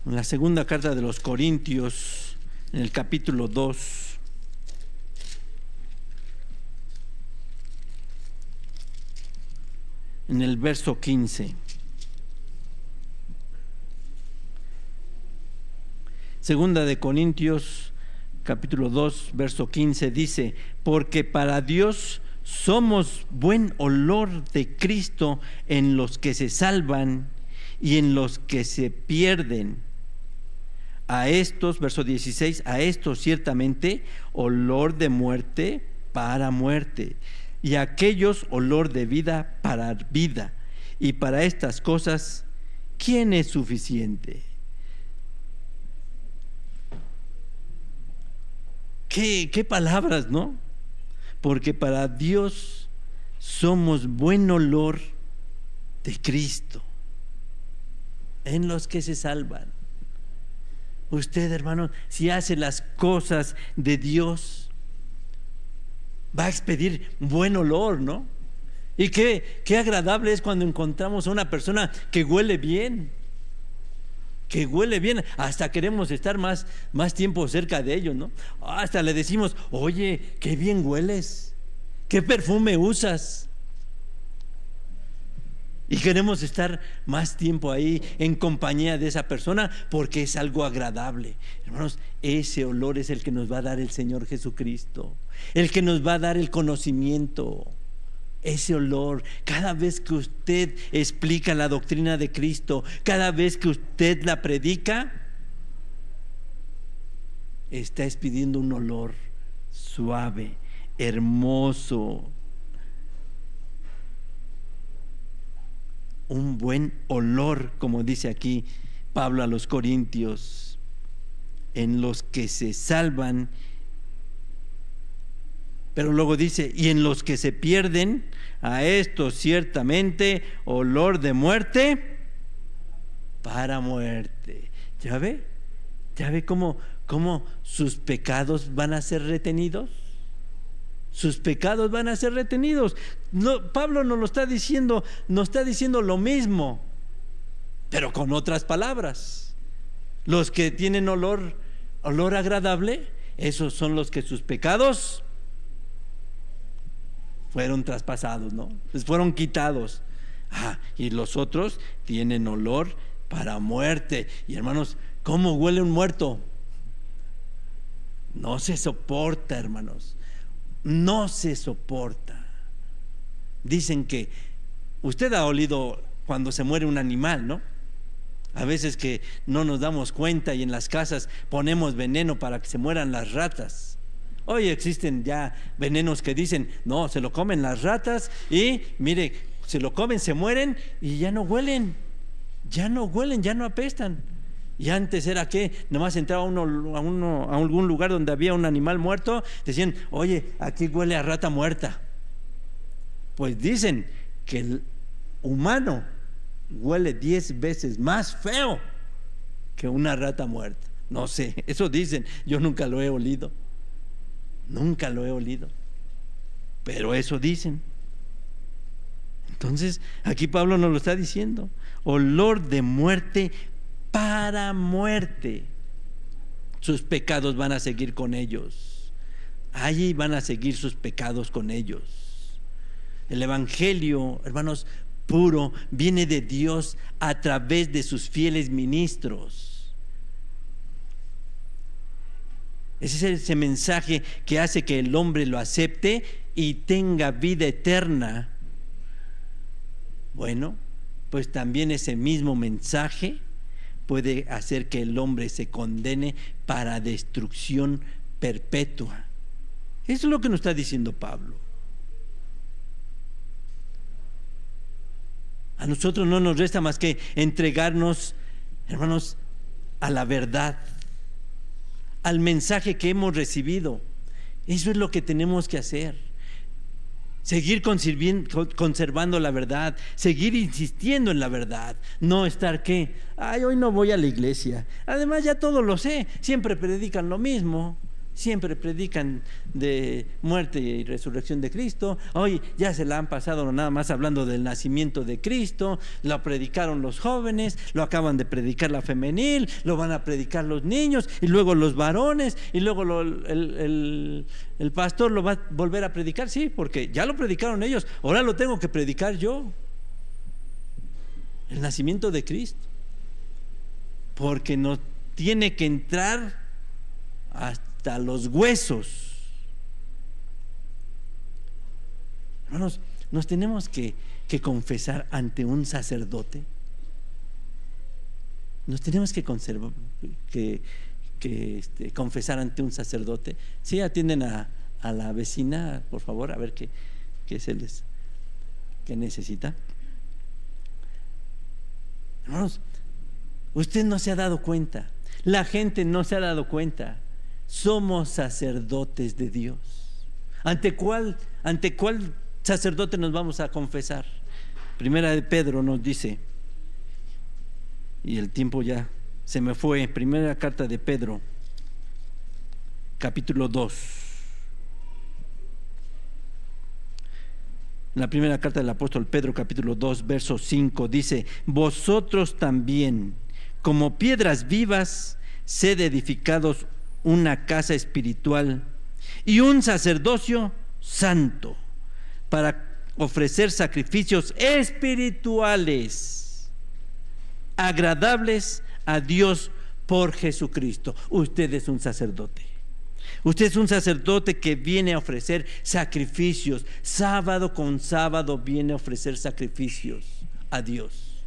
en la segunda carta de los Corintios, en el capítulo 2, en el verso 15. Segunda de Corintios, capítulo 2, verso 15, dice, porque para Dios somos buen olor de Cristo en los que se salvan y en los que se pierden. A estos, verso 16, a estos ciertamente olor de muerte para muerte, y a aquellos olor de vida para vida. Y para estas cosas, ¿quién es suficiente? ¿Qué palabras, ¿no? Porque para Dios somos buen olor de Cristo en los que se salvan. Usted, hermano, si hace las cosas de Dios, va a expedir buen olor, ¿no? Y qué agradable es cuando encontramos a una persona que huele bien, hasta queremos estar más tiempo cerca de ellos, ¿no? Hasta le decimos, oye, qué bien hueles, qué perfume usas. Y queremos estar más tiempo ahí en compañía de esa persona porque es algo agradable. Hermanos, ese olor es el que nos va a dar el Señor Jesucristo, el que nos va a dar el conocimiento. Ese olor, cada vez que usted explica la doctrina de Cristo, cada vez que usted la predica, está expidiendo un olor suave, hermoso, un buen olor, como dice aquí, Pablo a los Corintios, en los que se salvan, pero luego dice, y en los que se pierden, a estos ciertamente olor de muerte para muerte. ¿Ya ve? ¿Ya ve cómo sus pecados van a ser retenidos? Sus pecados van a ser retenidos. No, Pablo nos está diciendo lo mismo, pero con otras palabras. Los que tienen olor agradable, esos son los que sus pecados fueron traspasados, ¿no? Les fueron quitados. Y los otros tienen olor para muerte. Y hermanos, ¿cómo huele un muerto? No se soporta, hermanos. No se soporta. Dicen que usted ha olido cuando se muere un animal, ¿no? A veces que no nos damos cuenta y en las casas ponemos veneno para que se mueran las ratas. Hoy existen ya venenos que dicen, no, se lo comen las ratas y mire, se lo comen, se mueren y ya no huelen, ya no apestan. Y antes era que nomás entraba uno a algún lugar donde había un animal muerto, decían, oye, aquí huele a rata muerta. Pues dicen que el humano huele 10 veces más feo que una rata muerta. No sé, eso dicen, yo nunca lo he olido. Nunca lo he olido, pero eso dicen. Entonces aquí Pablo nos lo está diciendo, olor de muerte para muerte. Sus pecados van a seguir con ellos. Allí van a seguir sus pecados con ellos. El evangelio, hermanos, puro, viene de Dios a través de sus fieles ministros. Ese es ese mensaje que hace que el hombre lo acepte y tenga vida eterna. Bueno, pues también ese mismo mensaje puede hacer que el hombre se condene para destrucción perpetua. Eso es lo que nos está diciendo Pablo. A nosotros no nos resta más que entregarnos, hermanos, a la verdad, al mensaje que hemos recibido. Eso es lo que tenemos que hacer. Seguir conservando la verdad, seguir insistiendo en la verdad, no estar que, hoy no voy a la iglesia. Además ya todo lo sé, siempre predican lo mismo, siempre predican de muerte y resurrección de Cristo. Hoy ya se la han pasado nada más hablando del nacimiento de Cristo, lo predicaron los jóvenes, lo acaban de predicar la femenil, lo van a predicar los niños y luego los varones y luego el pastor lo va a volver a predicar. Sí, porque ya lo predicaron ellos, ahora lo tengo que predicar yo, el nacimiento de Cristo, porque nos tiene que entrar hasta los huesos. Hermanos, nos tenemos que confesar ante un sacerdote. Nos tenemos que confesar ante un sacerdote. Sí, atienden a la vecina, por favor, a ver qué necesita. Hermanos, usted no se ha dado cuenta, la gente no se ha dado cuenta. Somos sacerdotes de Dios. ¿Ante cuál sacerdote nos vamos a confesar? Primera de Pedro nos dice, y el tiempo ya se me fue, primera carta de Pedro, capítulo 2. La primera carta del apóstol Pedro, capítulo 2, verso 5, dice: vosotros también, como piedras vivas, sed edificados una casa espiritual y un sacerdocio santo, para ofrecer sacrificios espirituales agradables a Dios por Jesucristo. Usted es un sacerdote. Usted es un sacerdote que viene a ofrecer sacrificios. Sábado con sábado viene a ofrecer sacrificios a Dios.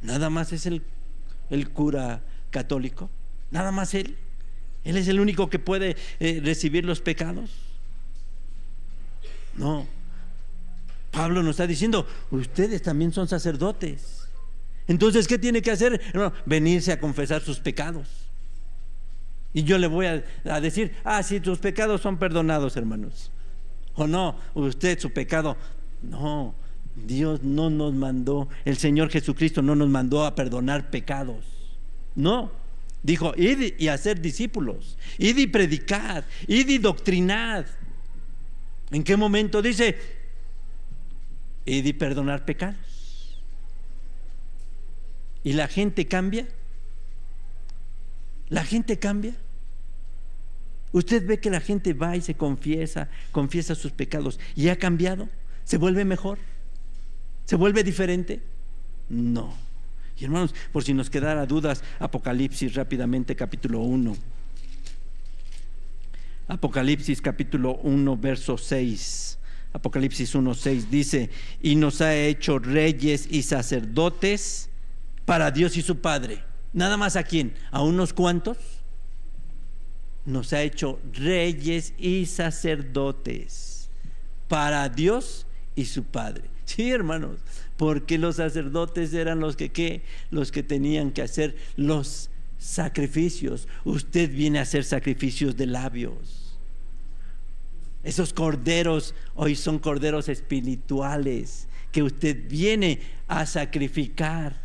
Nada más es el cura católico, nada más él es el único que puede recibir los pecados. No, Pablo nos está diciendo, ustedes también son sacerdotes. Entonces, ¿qué tiene que hacer? Hermano, venirse a confesar sus pecados. Y yo le voy a decir, sí, tus pecados son perdonados, hermanos. O no, usted su pecado. No, Dios no nos mandó, el Señor Jesucristo no nos mandó a perdonar pecados. No, dijo, id y hacer discípulos, id y predicad, id y doctrinad. ¿En qué momento dice? Id y perdonar pecados. ¿Y la gente cambia? ¿La gente cambia? Usted ve que la gente va y se confiesa sus pecados y ha cambiado, se vuelve mejor, se vuelve diferente. No. Y hermanos, por si nos quedara dudas, Apocalipsis rápidamente, capítulo 1. Apocalipsis capítulo 1, verso 6. Apocalipsis 1, 6 dice: y nos ha hecho reyes y sacerdotes para Dios y su Padre. Nada más a quién, a unos cuantos. Nos ha hecho reyes y sacerdotes para Dios y su Padre. Sí, hermanos, porque los sacerdotes eran los que tenían que hacer los sacrificios. Usted viene a hacer sacrificios de labios. Esos corderos hoy son corderos espirituales que usted viene a sacrificar.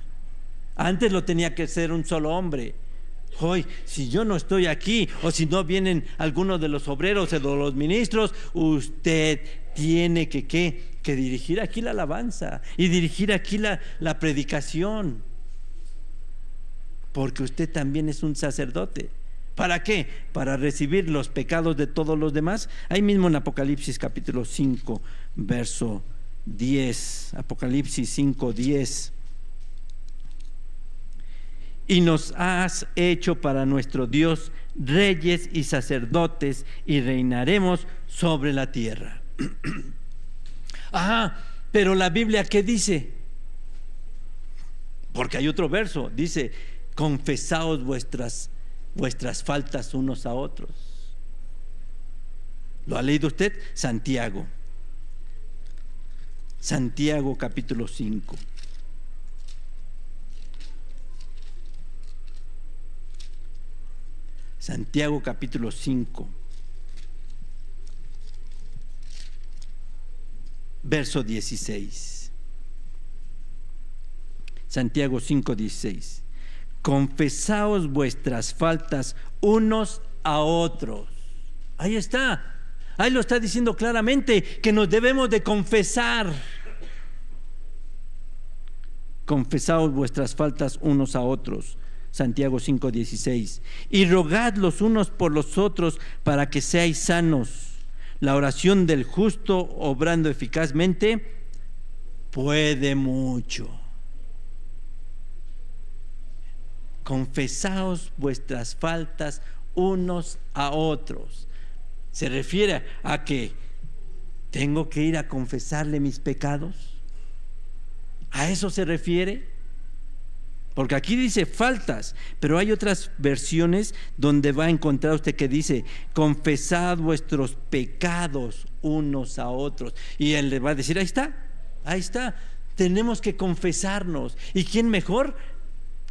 Antes lo tenía que hacer un solo hombre. Hoy, si yo no estoy aquí, o si no vienen algunos de los obreros o de los ministros, usted tiene que dirigir aquí la alabanza y dirigir aquí la predicación, porque usted también es un sacerdote. ¿Para qué? Para recibir los pecados de todos los demás. Ahí mismo en Apocalipsis capítulo 5, verso 10. Apocalipsis 5, 10. Y nos has hecho para nuestro Dios reyes y sacerdotes, y reinaremos sobre la tierra. Pero la Biblia, ¿qué dice? Porque hay otro verso, dice: confesaos vuestras faltas unos a otros. ¿Lo ha leído usted? Santiago capítulo 5. Santiago capítulo 5, verso 16. Santiago 5, 16. Confesaos vuestras faltas unos a otros. Ahí está. Ahí lo está diciendo claramente, que nos debemos de confesar. Confesaos vuestras faltas unos a otros. Santiago 5:16. Y rogad los unos por los otros para que seáis sanos. La oración del justo, obrando eficazmente, puede mucho. Confesaos vuestras faltas unos a otros. Se refiere a que tengo que ir a confesarle mis pecados. ¿A eso se refiere? Porque aquí dice faltas, pero hay otras versiones donde va a encontrar usted que dice: confesad vuestros pecados unos a otros. Y él le va a decir: ahí está, tenemos que confesarnos. ¿Y quién mejor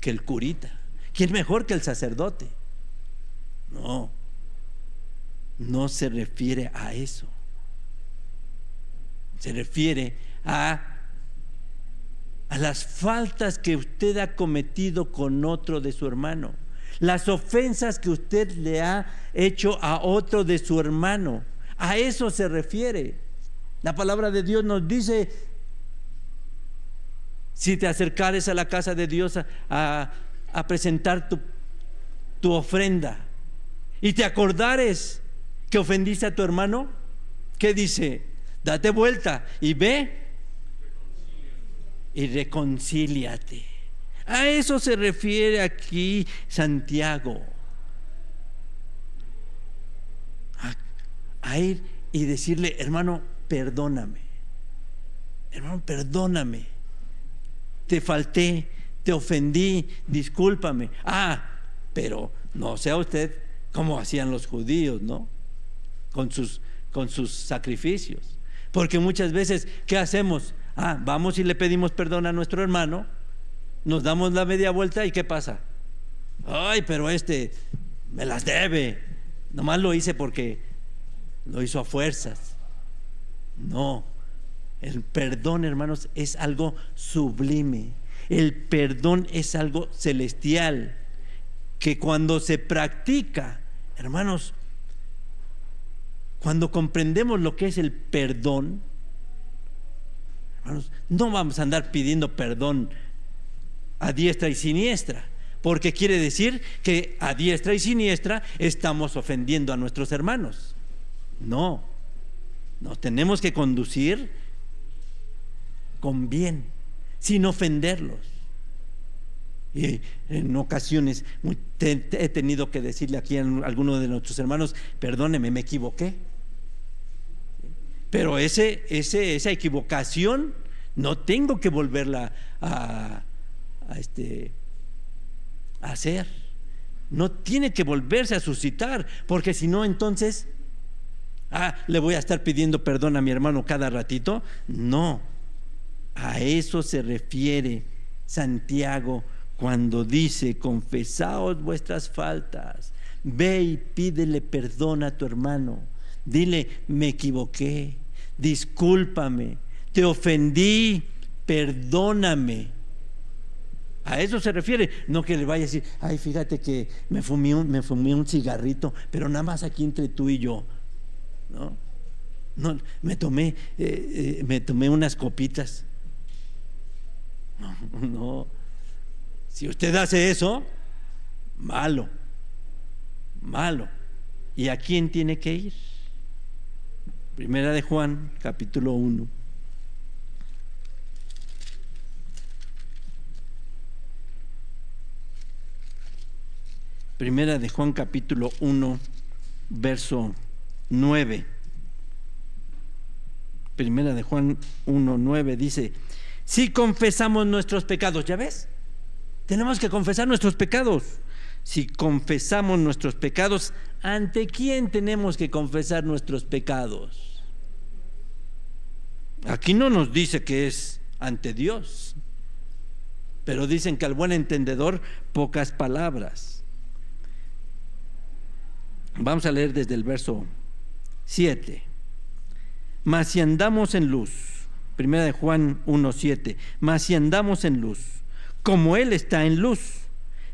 que el curita? ¿Quién mejor que el sacerdote? No se refiere a eso. Se refiere a las faltas que usted ha cometido con otro de su hermano, las ofensas que usted le ha hecho a otro de su hermano. A eso se refiere. La palabra de Dios nos dice: si te acercares a la casa de Dios a presentar tu ofrenda y te acordares que ofendiste a tu hermano, ¿qué dice? Date vuelta y ve y reconcíliate. A eso se refiere aquí Santiago. A ir y decirle: hermano, perdóname. Hermano, perdóname. Te falté, te ofendí, discúlpame. Pero no sea usted como hacían los judíos, ¿no? Con sus sacrificios. Porque muchas veces, ¿qué hacemos? Vamos y le pedimos perdón a nuestro hermano, nos damos la media vuelta y ¿qué pasa? Ay, pero me las debe. Nomás lo hice porque lo hizo a fuerzas. No, el perdón, hermanos, es algo sublime. El perdón es algo celestial que cuando se practica, hermanos, cuando comprendemos lo que es el perdón, hermanos, no vamos a andar pidiendo perdón a diestra y siniestra, porque quiere decir que a diestra y siniestra estamos ofendiendo a nuestros hermanos. No, nos tenemos que conducir con bien, sin ofenderlos. Y en ocasiones he tenido que decirle aquí a alguno de nuestros hermanos: perdóneme, me equivoqué. Pero esa equivocación no tengo que volverla a hacer. No tiene que volverse a suscitar, porque si no, entonces le voy a estar pidiendo perdón a mi hermano cada ratito. No, a eso se refiere Santiago cuando dice: confesaos vuestras faltas, ve y pídele perdón a tu hermano, dile: me equivoqué, discúlpame, te ofendí, perdóname. A eso se refiere. No que le vaya a decir: ay, fíjate que me fumé un cigarrito, pero nada más aquí entre tú y yo. No, me tomé unas copitas. No. Si usted hace eso, malo. ¿Y a quién tiene que ir? Primera de Juan, capítulo 1. Primera de Juan, capítulo 1, verso 9. Primera de Juan 1, 9 dice: si confesamos nuestros pecados, ¿ya ves? Tenemos que confesar nuestros pecados. Si confesamos nuestros pecados, ¿ante quién tenemos que confesar nuestros pecados? Aquí no nos dice que es ante Dios, pero dicen que al buen entendedor pocas palabras. Vamos a leer desde el verso 7. Mas si andamos en luz, primera de Juan 1:7, mas si andamos en luz, como Él está en luz,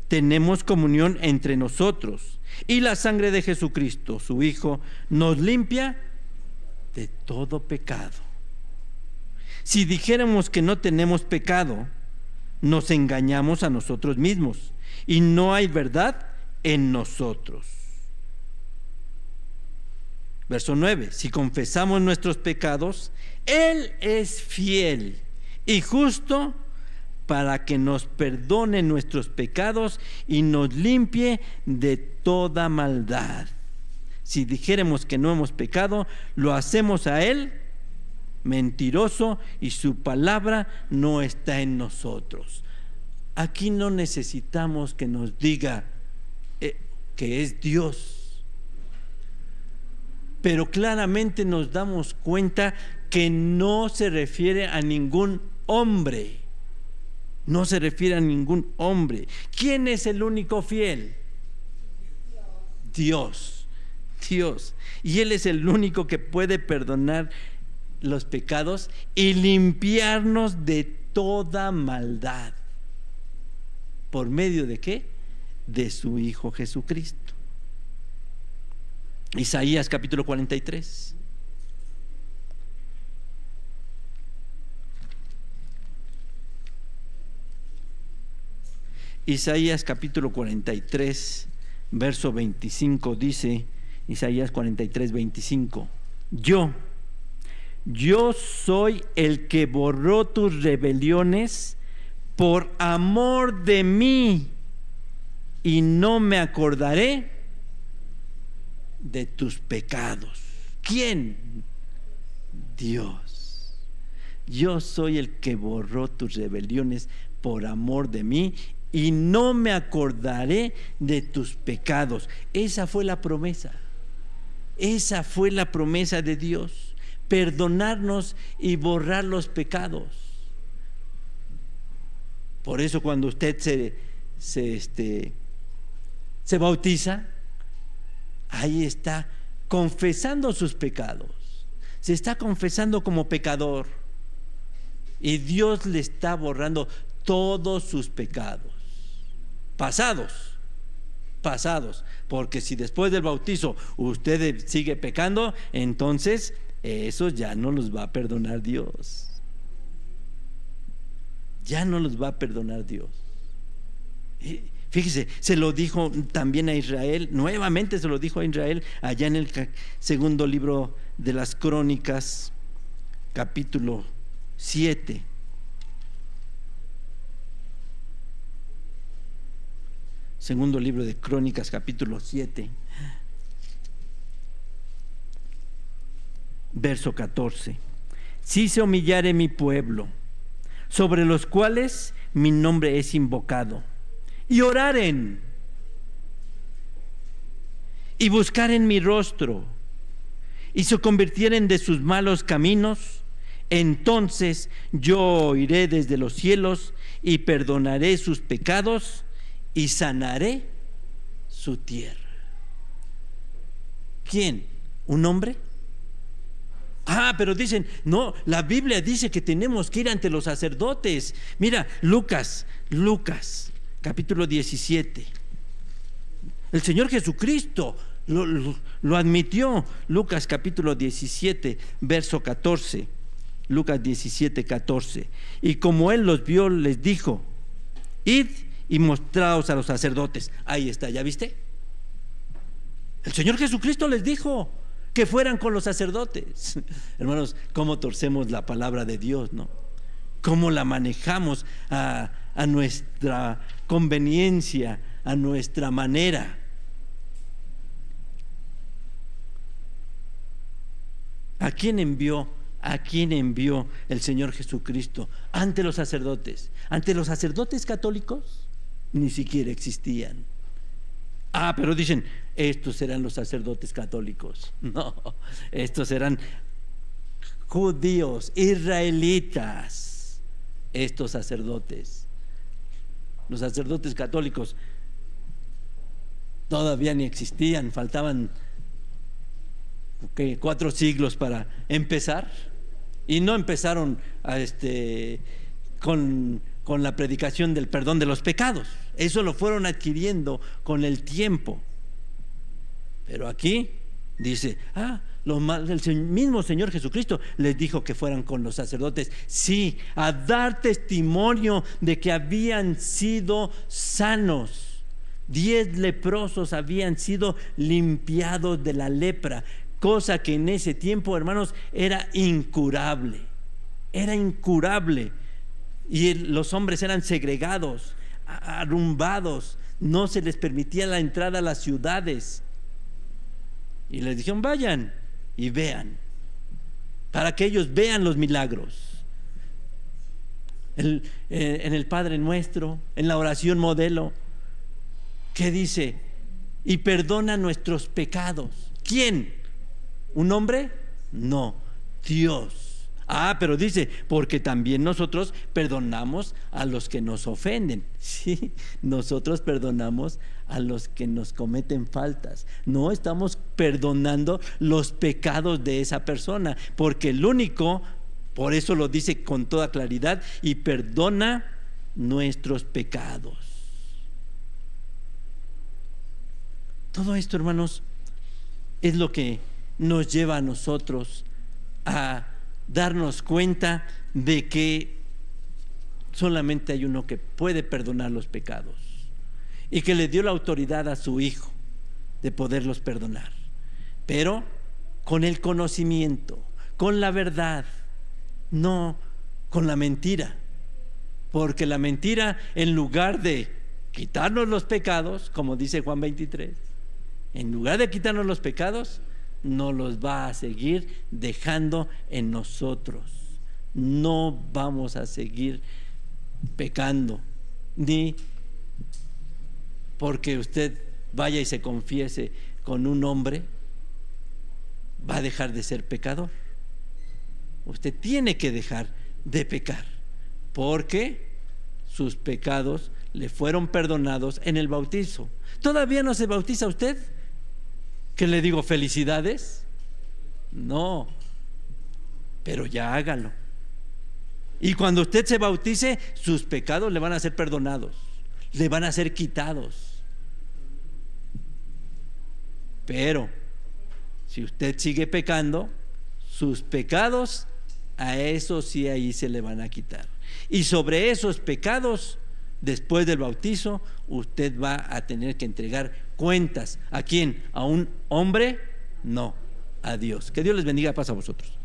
tenemos comunión entre nosotros, y la sangre de Jesucristo, su Hijo, nos limpia de todo pecado. Si dijéramos que no tenemos pecado, nos engañamos a nosotros mismos, y no hay verdad en nosotros. Verso 9: si confesamos nuestros pecados, Él es fiel y justo para que nos perdone nuestros pecados y nos limpie de toda maldad. Si dijéramos que no hemos pecado, lo hacemos a Él mentiroso, y su palabra no está en nosotros. Aquí no necesitamos que nos diga que es Dios, pero claramente nos damos cuenta que no se refiere a ningún hombre. No se refiere a ningún hombre. ¿Quién es el único fiel? Dios. Y Él es el único que puede perdonar los pecados y limpiarnos de toda maldad. ¿Por medio de qué? De su Hijo Jesucristo. Isaías capítulo 43. Isaías capítulo 43, verso 25 dice, Isaías 43, 25: Yo soy el que borró tus rebeliones por amor de mí, y no me acordaré de tus pecados. ¿Quién? Dios. Yo soy el que borró tus rebeliones por amor de mí, y no me acordaré de tus pecados. Esa fue la promesa. Esa fue la promesa de Dios: perdonarnos y borrar los pecados. Por eso cuando usted se bautiza, ahí está confesando sus pecados, se está confesando como pecador, y Dios le está borrando todos sus pecados pasados, porque si después del bautizo usted sigue pecando, entonces esos ya no los va a perdonar Dios. Ya no los va a perdonar Dios. Fíjese, se lo dijo también a Israel, nuevamente se lo dijo a Israel allá en el segundo libro de las Crónicas, capítulo 7. Segundo libro de Crónicas, capítulo 7, verso 14. Si se humillare mi pueblo, sobre los cuales mi nombre es invocado, y oraren, y buscaren mi rostro, y se convirtieren de sus malos caminos, entonces yo oiré desde los cielos, y perdonaré sus pecados, y sanaré su tierra. ¿Quién? ¿Un hombre? Pero dicen, no, la Biblia dice que tenemos que ir ante los sacerdotes. Mira, Lucas, capítulo 17. El Señor Jesucristo lo admitió. Lucas capítulo 17, verso 14. Lucas 17, 14. Y como Él los vio, les dijo: id y mostraos a los sacerdotes. Ahí está, ¿ya viste? El Señor Jesucristo les dijo que fueran con los sacerdotes. Hermanos, cómo torcemos la palabra de Dios, ¿no? Cómo la manejamos a nuestra conveniencia, a nuestra manera. ¿A quién envió el Señor Jesucristo? Ante los sacerdotes. Ante los sacerdotes católicos ni siquiera existían. Pero dicen, estos eran los sacerdotes católicos. No, estos eran judíos, israelitas, estos sacerdotes. Los sacerdotes católicos todavía ni existían, faltaban 4 siglos para empezar, y no empezaron con la predicación del perdón de los pecados. Eso lo fueron adquiriendo con el tiempo. Pero aquí dice, el mismo Señor Jesucristo les dijo que fueran con los sacerdotes, sí, a dar testimonio de que habían sido sanos. 10 leprosos habían sido limpiados de la lepra, cosa que en ese tiempo, hermanos, era incurable. Y los hombres eran segregados, arrumbados, no se les permitía la entrada a las ciudades. Y les dijeron, vayan y vean, para que ellos vean los milagros. En el Padre Nuestro, en la oración modelo, ¿qué dice? Y perdona nuestros pecados. ¿Quién? ¿Un hombre? No, Dios. Pero dice, porque también nosotros perdonamos a los que nos ofenden. Sí, nosotros perdonamos a los que nos cometen faltas. No estamos perdonando los pecados de esa persona, porque el único, por eso lo dice con toda claridad, y perdona nuestros pecados. Todo esto, hermanos, es lo que nos lleva a nosotros a darnos cuenta de que solamente hay uno que puede perdonar los pecados, y que le dio la autoridad a su Hijo de poderlos perdonar, pero con el conocimiento, con la verdad, no con la mentira. Porque la mentira, en lugar de quitarnos los pecados, como dice Juan 23, en lugar de quitarnos los pecados, nos los va a seguir dejando en nosotros. No vamos a seguir pecando, ni porque usted vaya y se confiese con un hombre va a dejar de ser pecador. Usted tiene que dejar de pecar, porque sus pecados le fueron perdonados en el bautizo. ¿Todavía no se bautiza usted? ¿Qué le digo? ¿Felicidades? No, pero ya hágalo. Y cuando usted se bautice, sus pecados le van a ser perdonados, le van a ser quitados. Pero si usted sigue pecando, sus pecados, a eso sí ahí se le van a quitar. Y sobre esos pecados, después del bautizo, usted va a tener que entregar cuentas. ¿A quién? ¿A un hombre? No, a Dios. Que Dios les bendiga. Paz a vosotros.